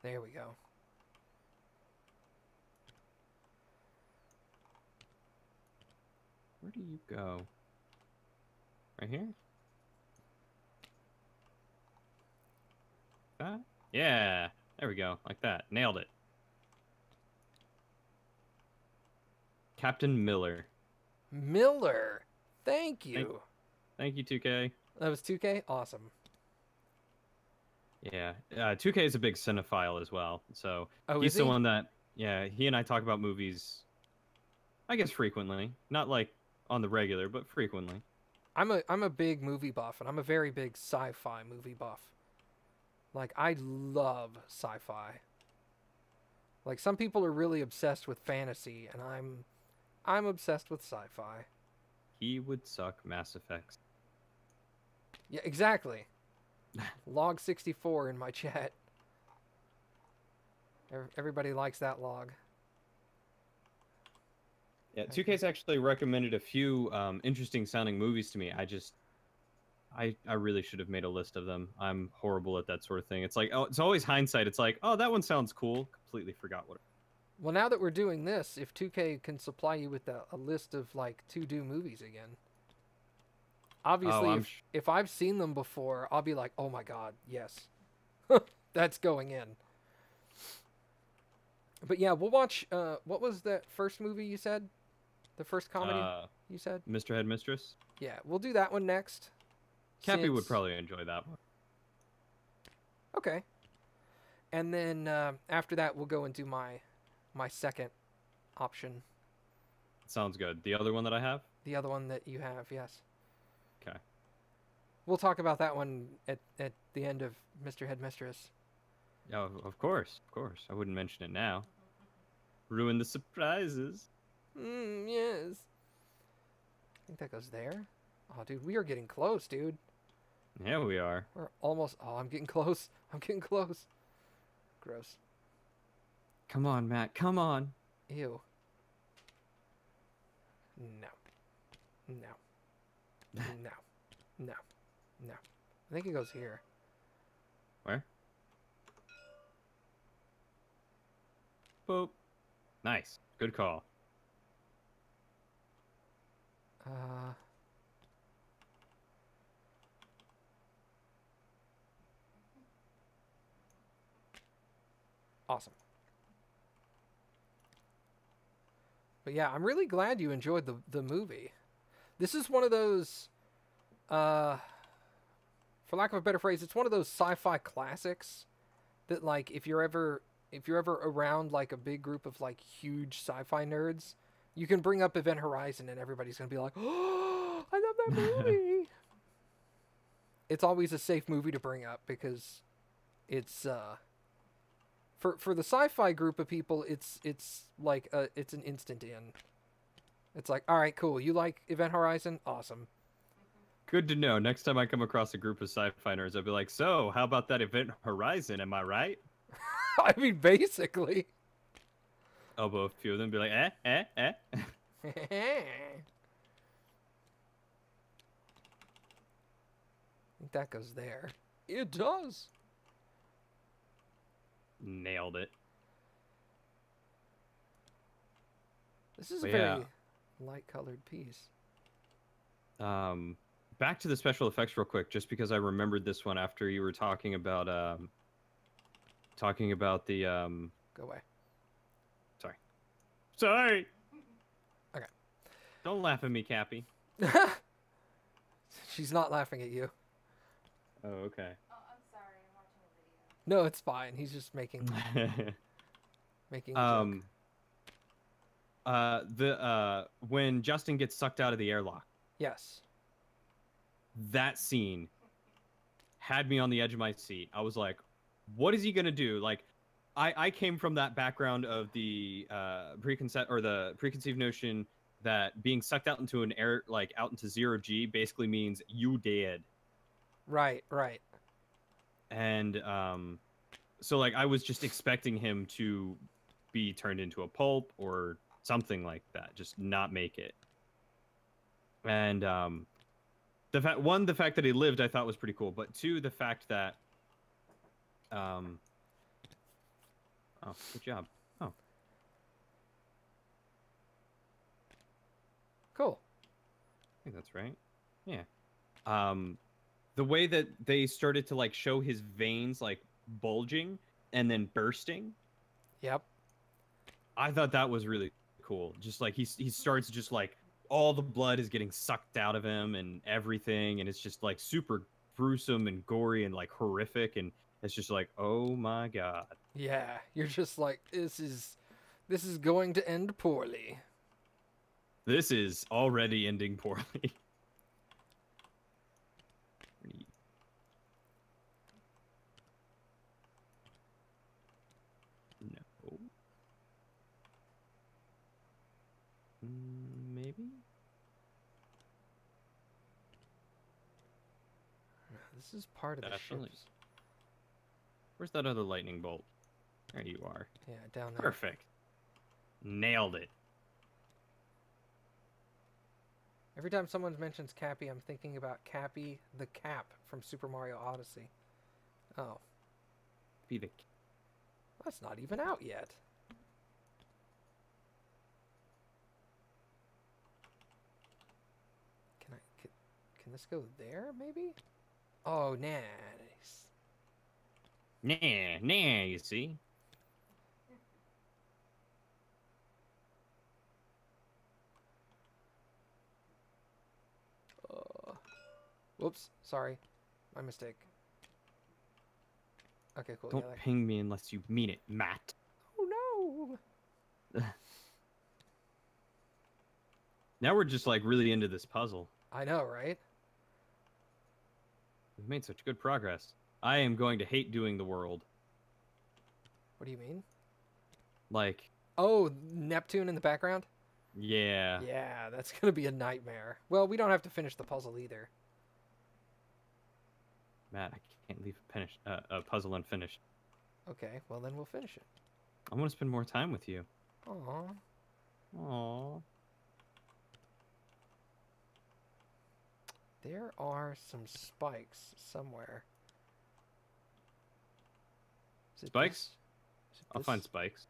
There we go. Where do you go? Right here? Yeah. There we go. Like that. Nailed it. Captain Miller. Miller. Thank you. Thank you, 2K. That was 2K? Awesome. Yeah, 2K is a big cinephile as well. So Oh, he's is he? someone that, yeah, he and I talk about movies, I guess frequently. Not like on the regular, but frequently. I'm a big movie buff, and I'm a very big sci-fi movie buff. Like, I love sci-fi. Like, some people are really obsessed with fantasy, and I'm obsessed with sci-fi. He would suck Mass Effects. Yeah, exactly. Log 64 in my chat. Everybody likes that log. Yeah, 2K's actually recommended a few interesting sounding movies to me. I really should have made a list of them. I'm horrible at that sort of thing. It's like, oh, it's always hindsight. It's like, oh, that one sounds cool. Completely forgot what. Well, now that we're doing this, if 2K can supply you with a list of like to-do movies again, obviously, Oh, if I've seen them before, I'll be like, oh my god, yes, that's going in. But yeah, we'll watch. What was that first movie you said? The first comedy you said? Mr. Headmistress. Yeah, we'll do that one next. Cappy would probably enjoy that one. Okay. And then after that, we'll go into my second option. Sounds good. The other one that I have? The other one that you have, yes. Okay. We'll talk about that one at the end of Mr. Headmistress. Oh, of course. Of course. I wouldn't mention it now. Ruin the surprises. Yes. I think that goes there. Oh, dude, we are getting close, dude. Yeah, we are. We're almost... Oh, I'm getting close. I'm getting close. Gross. Come on, Matt. Come on. Ew. No. No. No. No. No. I think it goes here. Where? Boop. Nice. Good call. Awesome. But yeah, I'm really glad you enjoyed the movie. This is one of those, for lack of a better phrase, it's one of those sci-fi classics that, like, if you're ever around like a big group of like huge sci-fi nerds, you can bring up Event Horizon and everybody's gonna be like, "Oh, I love that movie." It's always a safe movie to bring up because it's for the sci-fi group of people, it's like it's an instant in. It's like, all right, cool. You like Event Horizon? Awesome. Good to know. Next time I come across a group of sci-fi nerds, I'll be like, so, how about that Event Horizon? Am I right? I mean, basically. Elbow a few of them, be like, eh. I think that goes there. It does. Nailed it. This is a very light-colored piece. Back to the special effects real quick, just because I remembered this one after you were talking about the Go away. Sorry. Okay. Don't laugh at me, Cappy. She's not laughing at you. Oh, okay. Oh, I'm sorry. I'm watching a video. No, it's fine. He's just making a joke. When Justin gets sucked out of the airlock, Yes. that scene had me on the edge of my seat. I was like, what is he gonna do? Like, I came from that background of the preconceived notion that being sucked out into an air, like out into 0G, basically means you dead. Right. And so like I was just expecting him to be turned into a pulp or something like that, just not make it. And the fact that he lived, I thought was pretty cool. But two, the fact that oh, good job. Oh, Cool. I think that's right. Yeah. The way that they started to like show his veins like bulging and then bursting, Yep. I thought that was really cool. Just like he starts just like all the blood is getting sucked out of him and everything, and it's just like super gruesome and gory and like horrific, and It's just like, oh my god. Yeah, you're just like, this is going to end poorly. This is already ending poorly. No. Maybe? This is part of Definitely. the ship. Where's that other lightning bolt? There you are. Yeah, down there. Perfect. Nailed it. Every time someone mentions Cappy, I'm thinking about Cappy the Cap from Super Mario Odyssey. Oh. Be the... That's not even out yet. Can this go there, maybe? Oh, nice. Nah, you see? Whoops, sorry. My mistake. Okay, cool. Don't Yeah, ping me unless you mean it, Matt. Oh, no! Now we're just, like, really into this puzzle. I know, right? We've made such good progress. I am going to hate doing the world. What do you mean? Like... Oh, Neptune in the background? Yeah. Yeah, that's gonna be a nightmare. Well, we don't have to finish the puzzle either. Matt, I can't leave a puzzle unfinished. Okay, well then we'll finish it. I want to spend more time with you. Aww. Aww. There are some spikes somewhere. Is it Spikes? Is it I'll find spikes.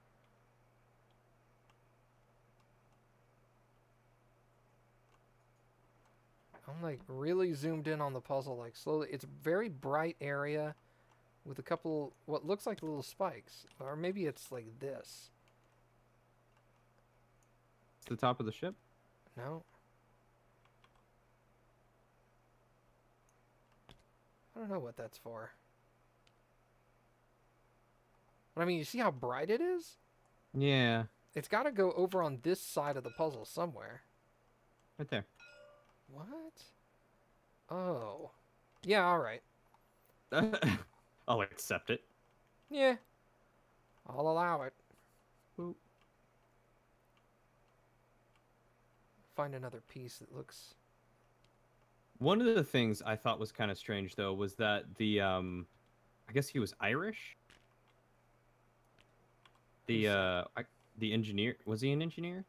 I'm like really zoomed in on the puzzle, like slowly. It's a very bright area with a couple what looks like little spikes, or maybe it's like this. It's the top of the ship? No. I don't know what that's for. But I mean, you see how bright it is? Yeah. It's got to go over on this side of the puzzle somewhere. Right there. What? Oh. Yeah, alright. I'll accept it. Yeah. I'll allow it. Boop. Find another piece that looks... One of the things I thought was kind of strange, though, was that the, I guess he was Irish? The engineer... Was he an engineer?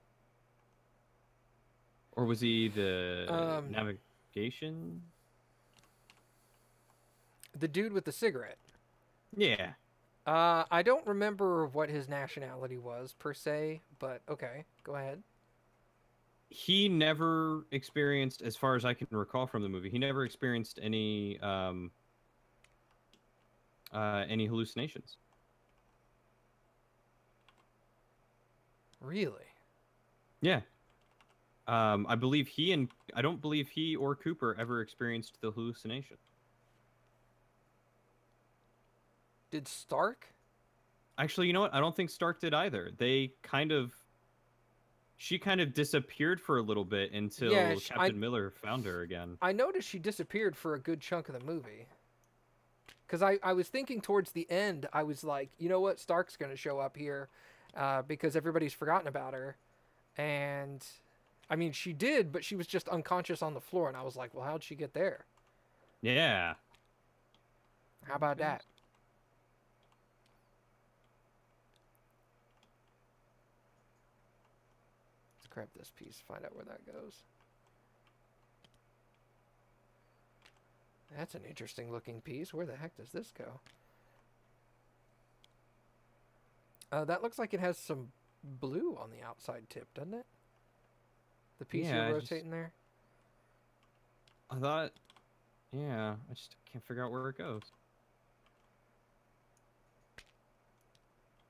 Or was he the navigation? The dude with the cigarette. Yeah. I don't remember what his nationality was, per se, but okay, go ahead. He never experienced, as far as I can recall from the movie, he never experienced any hallucinations. Really? Yeah. I don't believe he or Cooper ever experienced the hallucination. Did Stark? Actually, you know what? I don't think Stark did either. She kind of disappeared for a little bit until Captain Miller found her again. I noticed she disappeared for a good chunk of the movie. Because I was thinking towards the end, I was like, you know what? Stark's going to show up here because everybody's forgotten about her. And, I mean, she did, but she was just unconscious on the floor. And I was like, well, how'd she get there? Yeah. How about that? Grab this piece, find out where that goes. That's an interesting looking piece. Where the heck does this go? That looks like it has some blue on the outside tip, doesn't it? The piece you're rotating there? I thought... Yeah, I just can't figure out where it goes.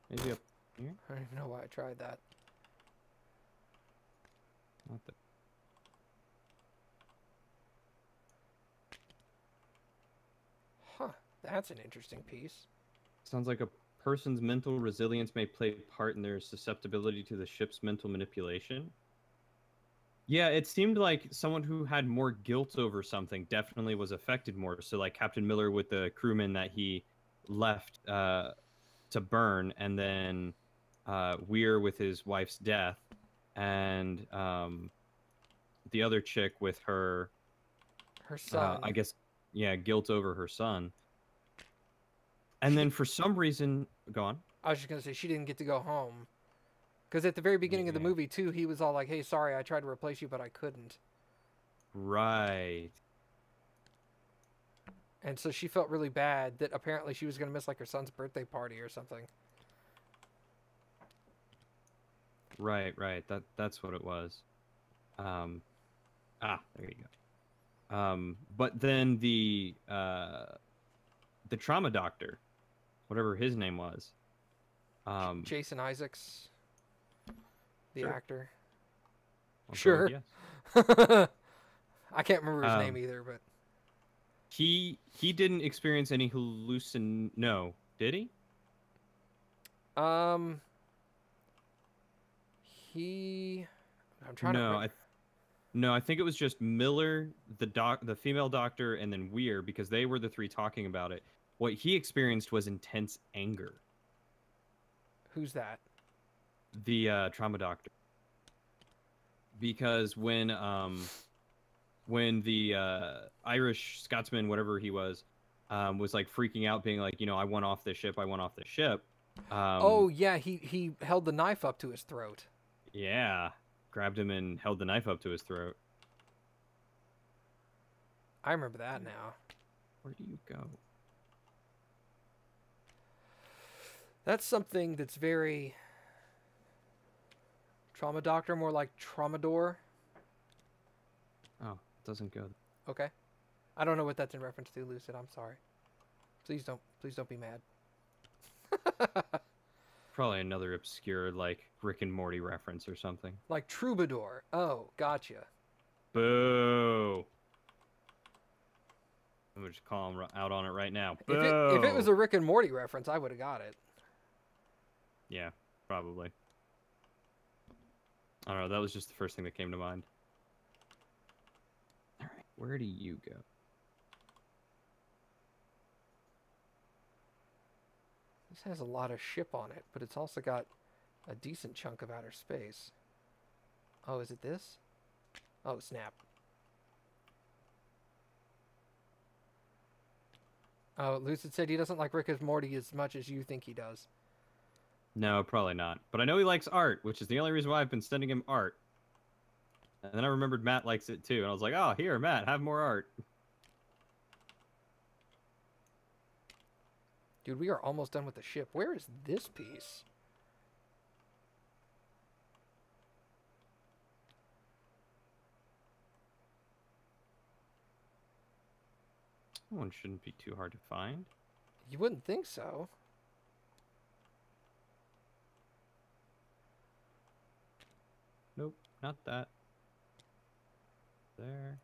Maybe up here? I don't even know why I tried that. Not the... Huh. That's an interesting piece. Sounds like a person's mental resilience may play a part in their susceptibility to the ship's mental manipulation. Yeah, it seemed like someone who had more guilt over something definitely was affected more. So, like Captain Miller with the crewman that he left to burn, and then Weir with his wife's death, and the other chick with her son. I guess, yeah, guilt over her son. And then for some reason, go on. I was just gonna say she didn't get to go home. Because at the very beginning of the movie, too, he was all like, hey, sorry, I tried to replace you, but I couldn't. Right. And so she felt really bad that apparently she was going to miss, like, her son's birthday party or something. Right. That's what it was. There you go. But then the trauma doctor, whatever his name was. Jason Isaacs. The actor. I'll Sure. Yes. I can't remember his name either, but he didn't experience any No, did he? I'm trying to remember. I think it was just Miller, the female doctor, and then Weir, because they were the three talking about it. What he experienced was intense anger. Who's that? The trauma doctor. Because when the Irish Scotsman, whatever he was like freaking out, being like, I want off this ship. Oh yeah, he held the knife up to his throat. Yeah, grabbed him and held the knife up to his throat. I remember that now. Where do you go? That's something that's very trauma doctor, more like Traumador. Oh, it doesn't go. Okay. I don't know what that's in reference to, Lucid. I'm sorry. Please don't be mad. Probably another obscure, like, Rick and Morty reference or something. Like Troubadour. Oh, gotcha. Boo! I'm gonna just call him out on it right now. Boo! If it was a Rick and Morty reference, I would have got it. Yeah, probably. I don't know, that was just the first thing that came to mind. Alright, where do you go? This has a lot of ship on it, but it's also got a decent chunk of outer space. Oh, is it this? Oh, snap. Oh, Lucid said he doesn't like Rick and Morty as much as you think he does. No, probably not. But I know he likes art, which is the only reason why I've been sending him art. And then I remembered Matt likes it too, and I was like, oh, here, Matt, have more art. Dude, we are almost done with the ship. Where is this piece? That one shouldn't be too hard to find. You wouldn't think so. Nope, not that. There.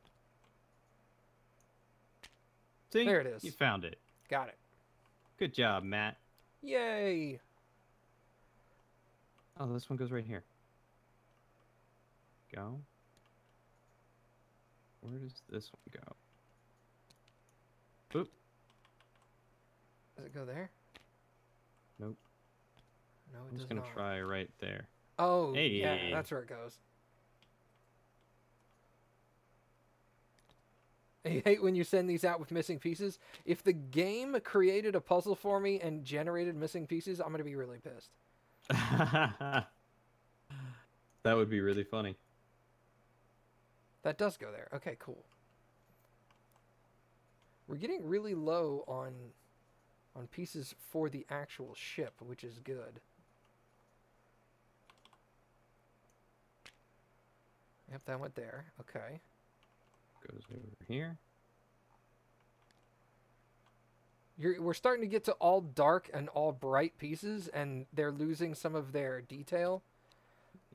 See? There it is. You found it. Got it. Good job, Matt. Yay! Oh, this one goes right here. Go. Where does this one go? Oop. Does it go there? Nope. No, it I'm does just gonna not. try right there. Oh, Hey. yeah, that's where it goes. I hate when you send these out with missing pieces. If the game created a puzzle for me and generated missing pieces, I'm going to be really pissed. That would be really funny. That does go there. Okay, cool. We're getting really low on pieces for the actual ship, which is good. Yep, that went there. Okay. Goes over here. We're starting to get to all dark and all bright pieces, and they're losing some of their detail.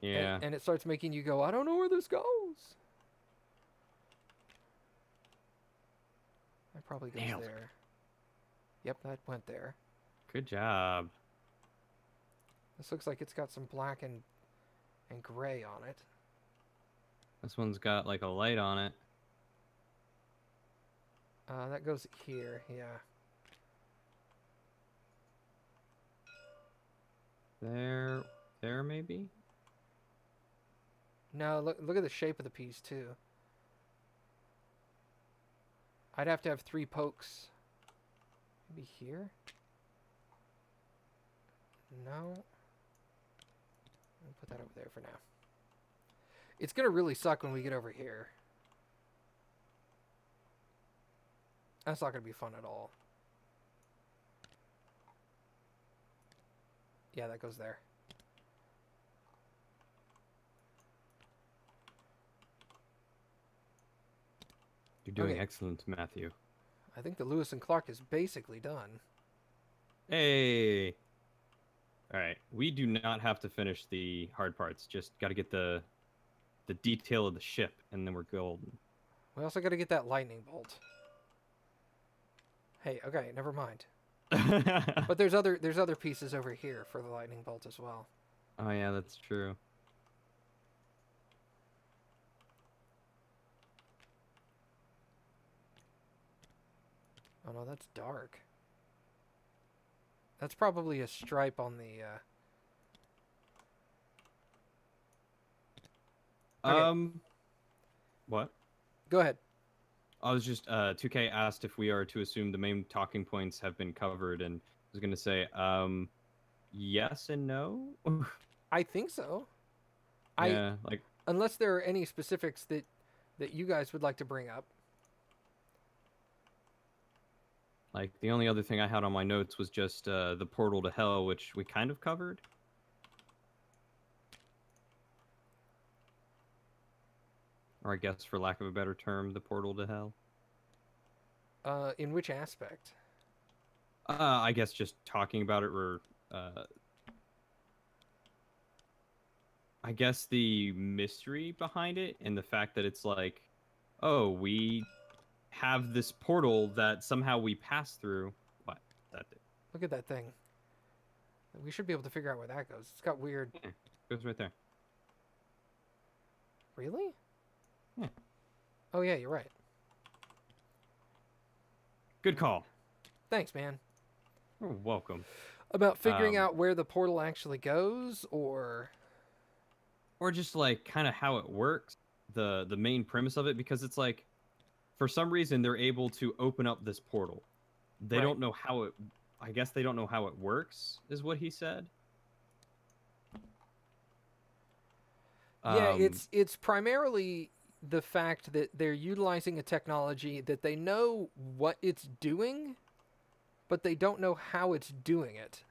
Yeah. And it starts making you go, I don't know where this goes. That probably goes Nailed it. there. Yep, that went there. Good job. This looks like it's got some black and gray on it. This one's got like a light on it. That goes here, yeah. There maybe? No, look at the shape of the piece too. I'd have to have 3 pokes. Maybe here? No. I'll put that over there for now. It's gonna really suck when we get over here. That's not gonna be fun at all. Yeah, that goes there. You're doing Okay. excellent, Matthew. I think the Lewis and Clark is basically done. Hey! Alright, we do not have to finish the hard parts. Just got to get the detail of the ship, and then we're golden. We also got to get that lightning bolt. Hey, okay, never mind. But there's other pieces over here for the lightning bolt as well. Oh yeah, that's true. Oh no, that's dark. That's probably a stripe on the Okay. What? Go ahead. I was just 2K asked if we are to assume the main talking points have been covered, and I was gonna say yes and no. I think so. Yeah, like Unless there are any specifics that you guys would like to bring up. like the only other thing I had on my notes was just the portal to hell, which we kind of covered. Or I guess, for lack of a better term, the portal to hell. In which aspect? I guess just talking about it, or I guess the mystery behind it, and the fact that it's like, oh, we have this portal that somehow we pass through. What? That did. Look at that thing. We should be able to figure out where that goes. It's got weird... Yeah, goes right there. Really? Yeah. Oh yeah, you're right. Good call. Thanks, man. You're welcome. About figuring out where the portal actually goes, or just like kind of how it works, the main premise of it, because it's like, for some reason they're able to open up this portal. They Right. don't know how it. I guess they don't know how it works, is what he said. yeah, it's primarily the fact that they're utilizing a technology that they know what it's doing, but they don't know how it's doing it.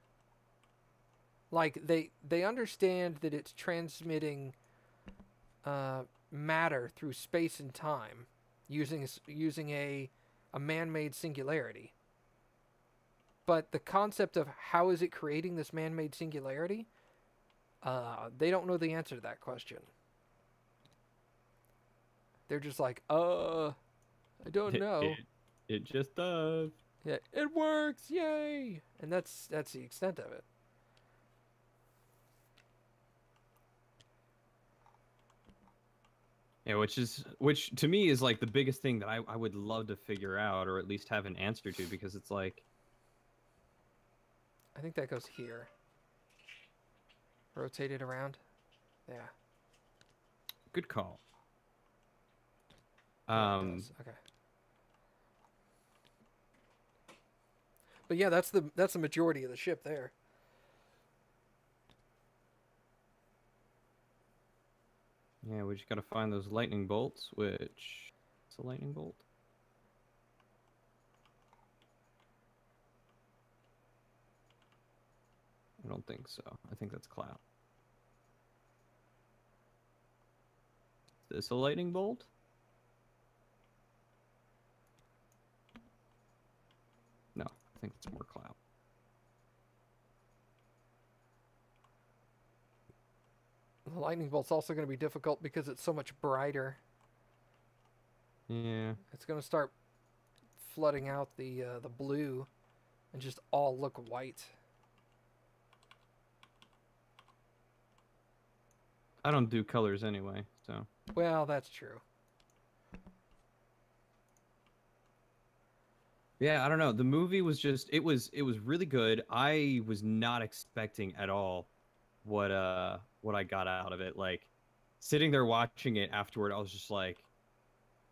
Like they understand that it's transmitting matter through space and time using a man-made singularity. But the concept of how is it creating this man-made singularity, they don't know the answer to that question. They're just like, I don't know. It just does. Yeah, it works, yay! And that's the extent of it. Yeah, which to me is like the biggest thing that I would love to figure out, or at least have an answer to, because it's like, I think that goes here. Rotate it around. Yeah. good call. Yeah, it does. Okay. But yeah, that's the majority of the ship there. Yeah, we just gotta find those lightning bolts, which... It's a lightning bolt? I don't think so. I think that's cloud. Is this a lightning bolt? No, I think it's more cloud. The lightning bolt's also going to be difficult because it's so much brighter. Yeah. It's going to start flooding out the blue and just all look white. I don't do colors anyway, so. Well, that's true. Yeah, I don't know. The movie was just it was really good. I was not expecting at all what I got out of it. Like sitting there watching it afterward, I was just like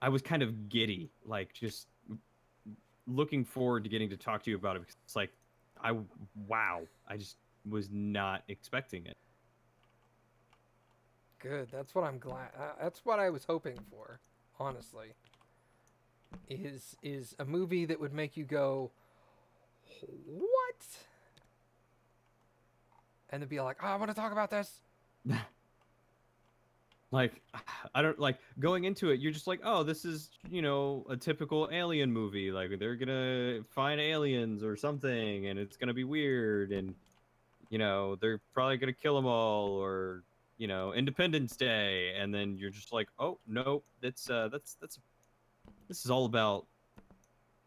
I was kind of giddy, like just looking forward to getting to talk to you about it because it's like wow, I just was not expecting it. Good. That's what I'm glad. That's what I was hoping for, honestly. Is a movie that would make you go, what? And then be like, oh, I want to talk about this. Like, I don't like going into it. You're just like, oh, this is, you know, a typical alien movie. Like they're gonna find aliens or something, and it's gonna be weird, and you know, they're probably gonna kill them all, or you know, Independence Day, and then you're just like, oh, nope, that's this is all about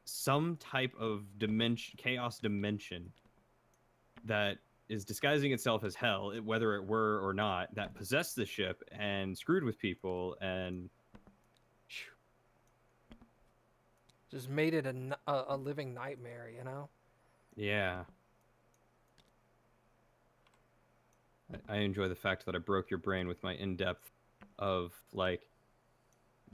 some type of dimension, chaos dimension that is disguising itself as hell, whether it were or not, that possessed the ship and screwed with people and just made it a living nightmare, you know? Yeah. I enjoy the fact that I broke your brain with my in-depth of like,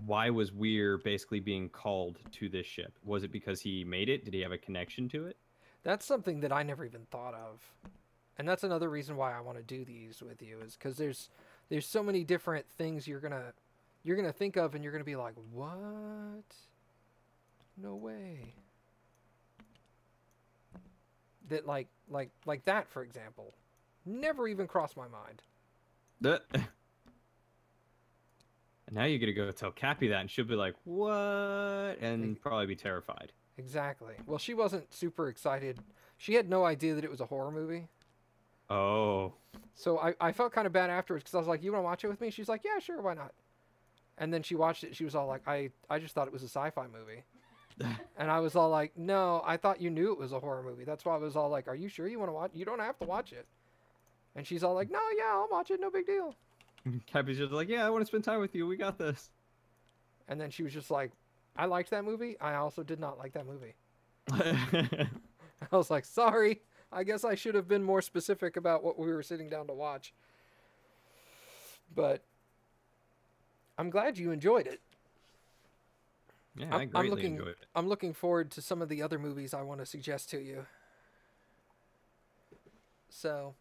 why was Weir basically being called to this ship? Was it because he made it? Did he have a connection to it? That's something that I never even thought of. And that's another reason why I want to do these with you, is because there's so many different things you're gonna think of, and you're gonna be like, what? No way. That like that, for example, never even crossed my mind. And now you're gonna go tell Cappy that, and she'll be like, what? And probably be terrified. Exactly. Well, she wasn't super excited. She had no idea that it was a horror movie. Oh. So I felt kind of bad afterwards, because I was like, you want to watch it with me? She's like, yeah, sure, why not? And then she watched it. She was all like, I just thought it was a sci-fi movie. And I was all like, no, I thought you knew it was a horror movie. That's why I was all like, are you sure you want to watch? You don't have to watch it. And she's all like, no, yeah, I'll watch it. No big deal. Cappy's just like, yeah, I want to spend time with you. We got this. And then she was just like, I liked that movie. I also did not like that movie. I was like, sorry. I guess I should have been more specific about what we were sitting down to watch. But I'm glad you enjoyed it. Yeah, I greatly enjoyed it. I'm looking forward to some of the other movies I want to suggest to you. So,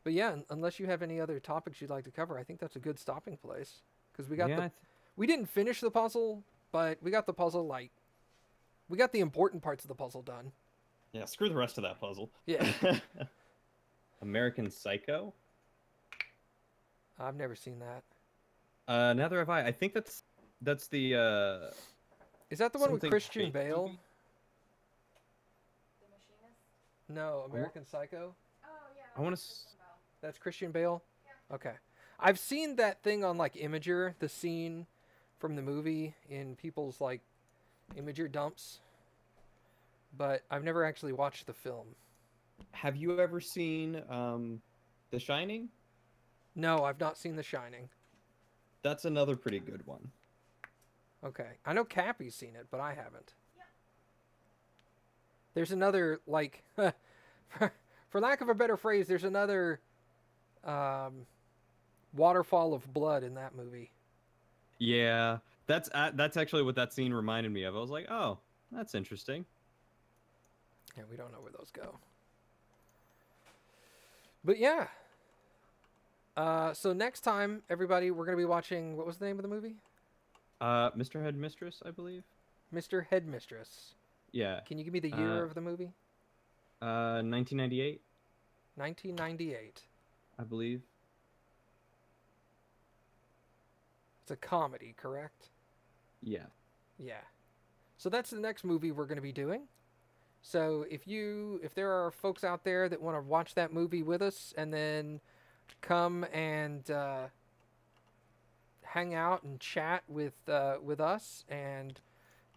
but yeah, unless you have any other topics you'd like to cover, I think that's a good stopping place. Because we got we didn't finish the puzzle, but we got the puzzle, like, we got the important parts of the puzzle done. Yeah, screw the rest of that puzzle. Yeah. American Psycho? I've never seen that. Neither have I. I think that's the Is that the one with Christian fake Bale? movie? The Machinist? No, American Psycho? Oh, yeah. I want to. That's Christian Bale? Yeah. Okay. I've seen that thing on, like, Imager, the scene from the movie in people's, like, Imager dumps. But I've never actually watched the film. Have you ever seen The Shining? No, I've not seen The Shining. That's another pretty good one. Okay. I know Cappy's seen it, but I haven't. Yeah. There's another, like, for lack of a better phrase, there's another waterfall of blood in that movie. Yeah, that's actually what that scene reminded me of. I was like, oh, that's interesting. Yeah, we don't know where those go. But yeah. So next time, everybody, we're going to be watching, what was the name of the movie? Mr. Headmistress, I believe. Mr. Headmistress. Yeah. Can you give me the year of the movie? 1998. 1998. I believe. It's a comedy, correct? Yeah. Yeah. So that's the next movie we're going to be doing. So if there are folks out there that want to watch that movie with us and then come and hang out and chat with us and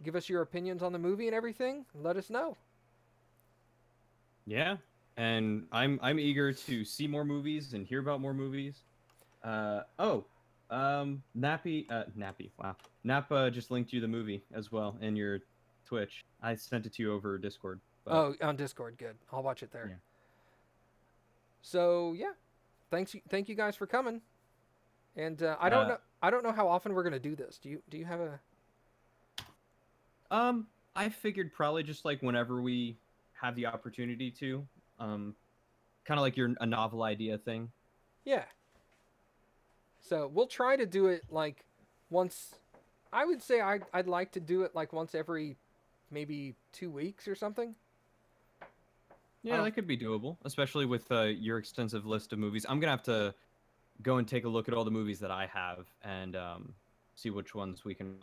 give us your opinions on the movie and everything, let us know. Yeah, and I'm eager to see more movies and hear about more movies. Nappy. Wow, Napa just linked you the movie as well in your Twitch. I sent it to you over Discord. But... Oh, on Discord, good. I'll watch it there. Yeah. So yeah, thank you guys for coming. And I don't know how often we're gonna do this. Do you have a? I figured probably just like whenever we have the opportunity to, kind of like a novel idea thing. Yeah. So we'll try to do it like once. I would say I'd like to do it like once every maybe 2 weeks or something. Yeah, that could be doable, especially with your extensive list of movies. I'm gonna have to go and take a look at all the movies that I have and see which ones we can.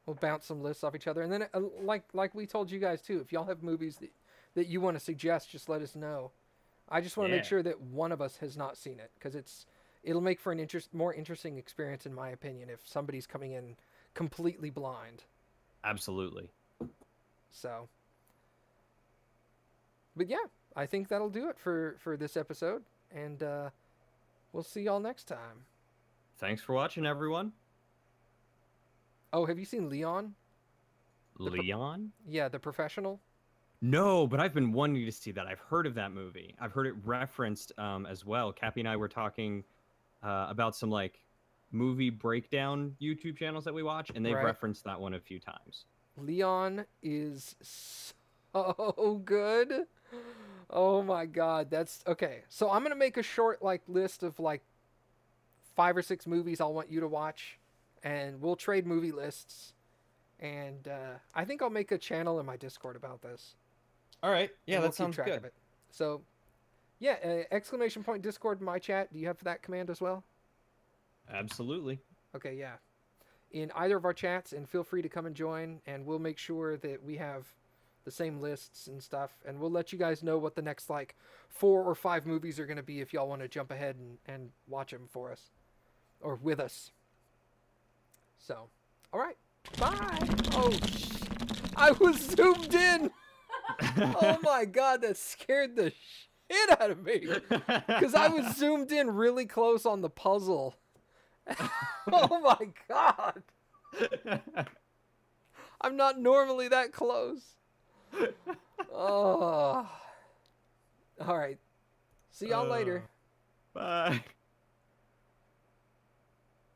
We'll bounce some lists off each other, and then like we told you guys too. If y'all have movies that you want to suggest, just let us know. I just want to make sure that one of us has not seen it, because it'll make for an more interesting experience, in my opinion, if somebody's coming in completely blind. Absolutely. So, but yeah, I think that'll do it for this episode, and we'll see y'all next time. Thanks for watching, everyone. Oh, have you seen Leon? Leon? Yeah, The Professional. No, but I've been wanting to see that. I've heard of that movie. I've heard it referenced as well. Cappy and I were talking about some like movie breakdown YouTube channels that we watch, and they've referenced that one a few times. Leon is so good. Oh my God, that's okay. So I'm gonna make a short like list of like 5 or 6 movies I'll want you to watch, and we'll trade movie lists. And I think I'll make a channel in my Discord about this. All right. Yeah, we'll that sounds good. Of it. So, yeah, ! Discord my chat. Do you have that command as well? Absolutely. Okay, yeah. In either of our chats, and feel free to come and join, and we'll make sure that we have the same lists and stuff, and we'll let you guys know what the next like 4 or 5 movies are going to be if y'all want to jump ahead and watch them for us or with us. So, all right. Bye. Oh, I was zoomed in. Oh my God, that scared the shit out of me. Because I was zoomed in really close on the puzzle. Oh my God. I'm not normally that close. Oh. All right. See y'all later. Bye.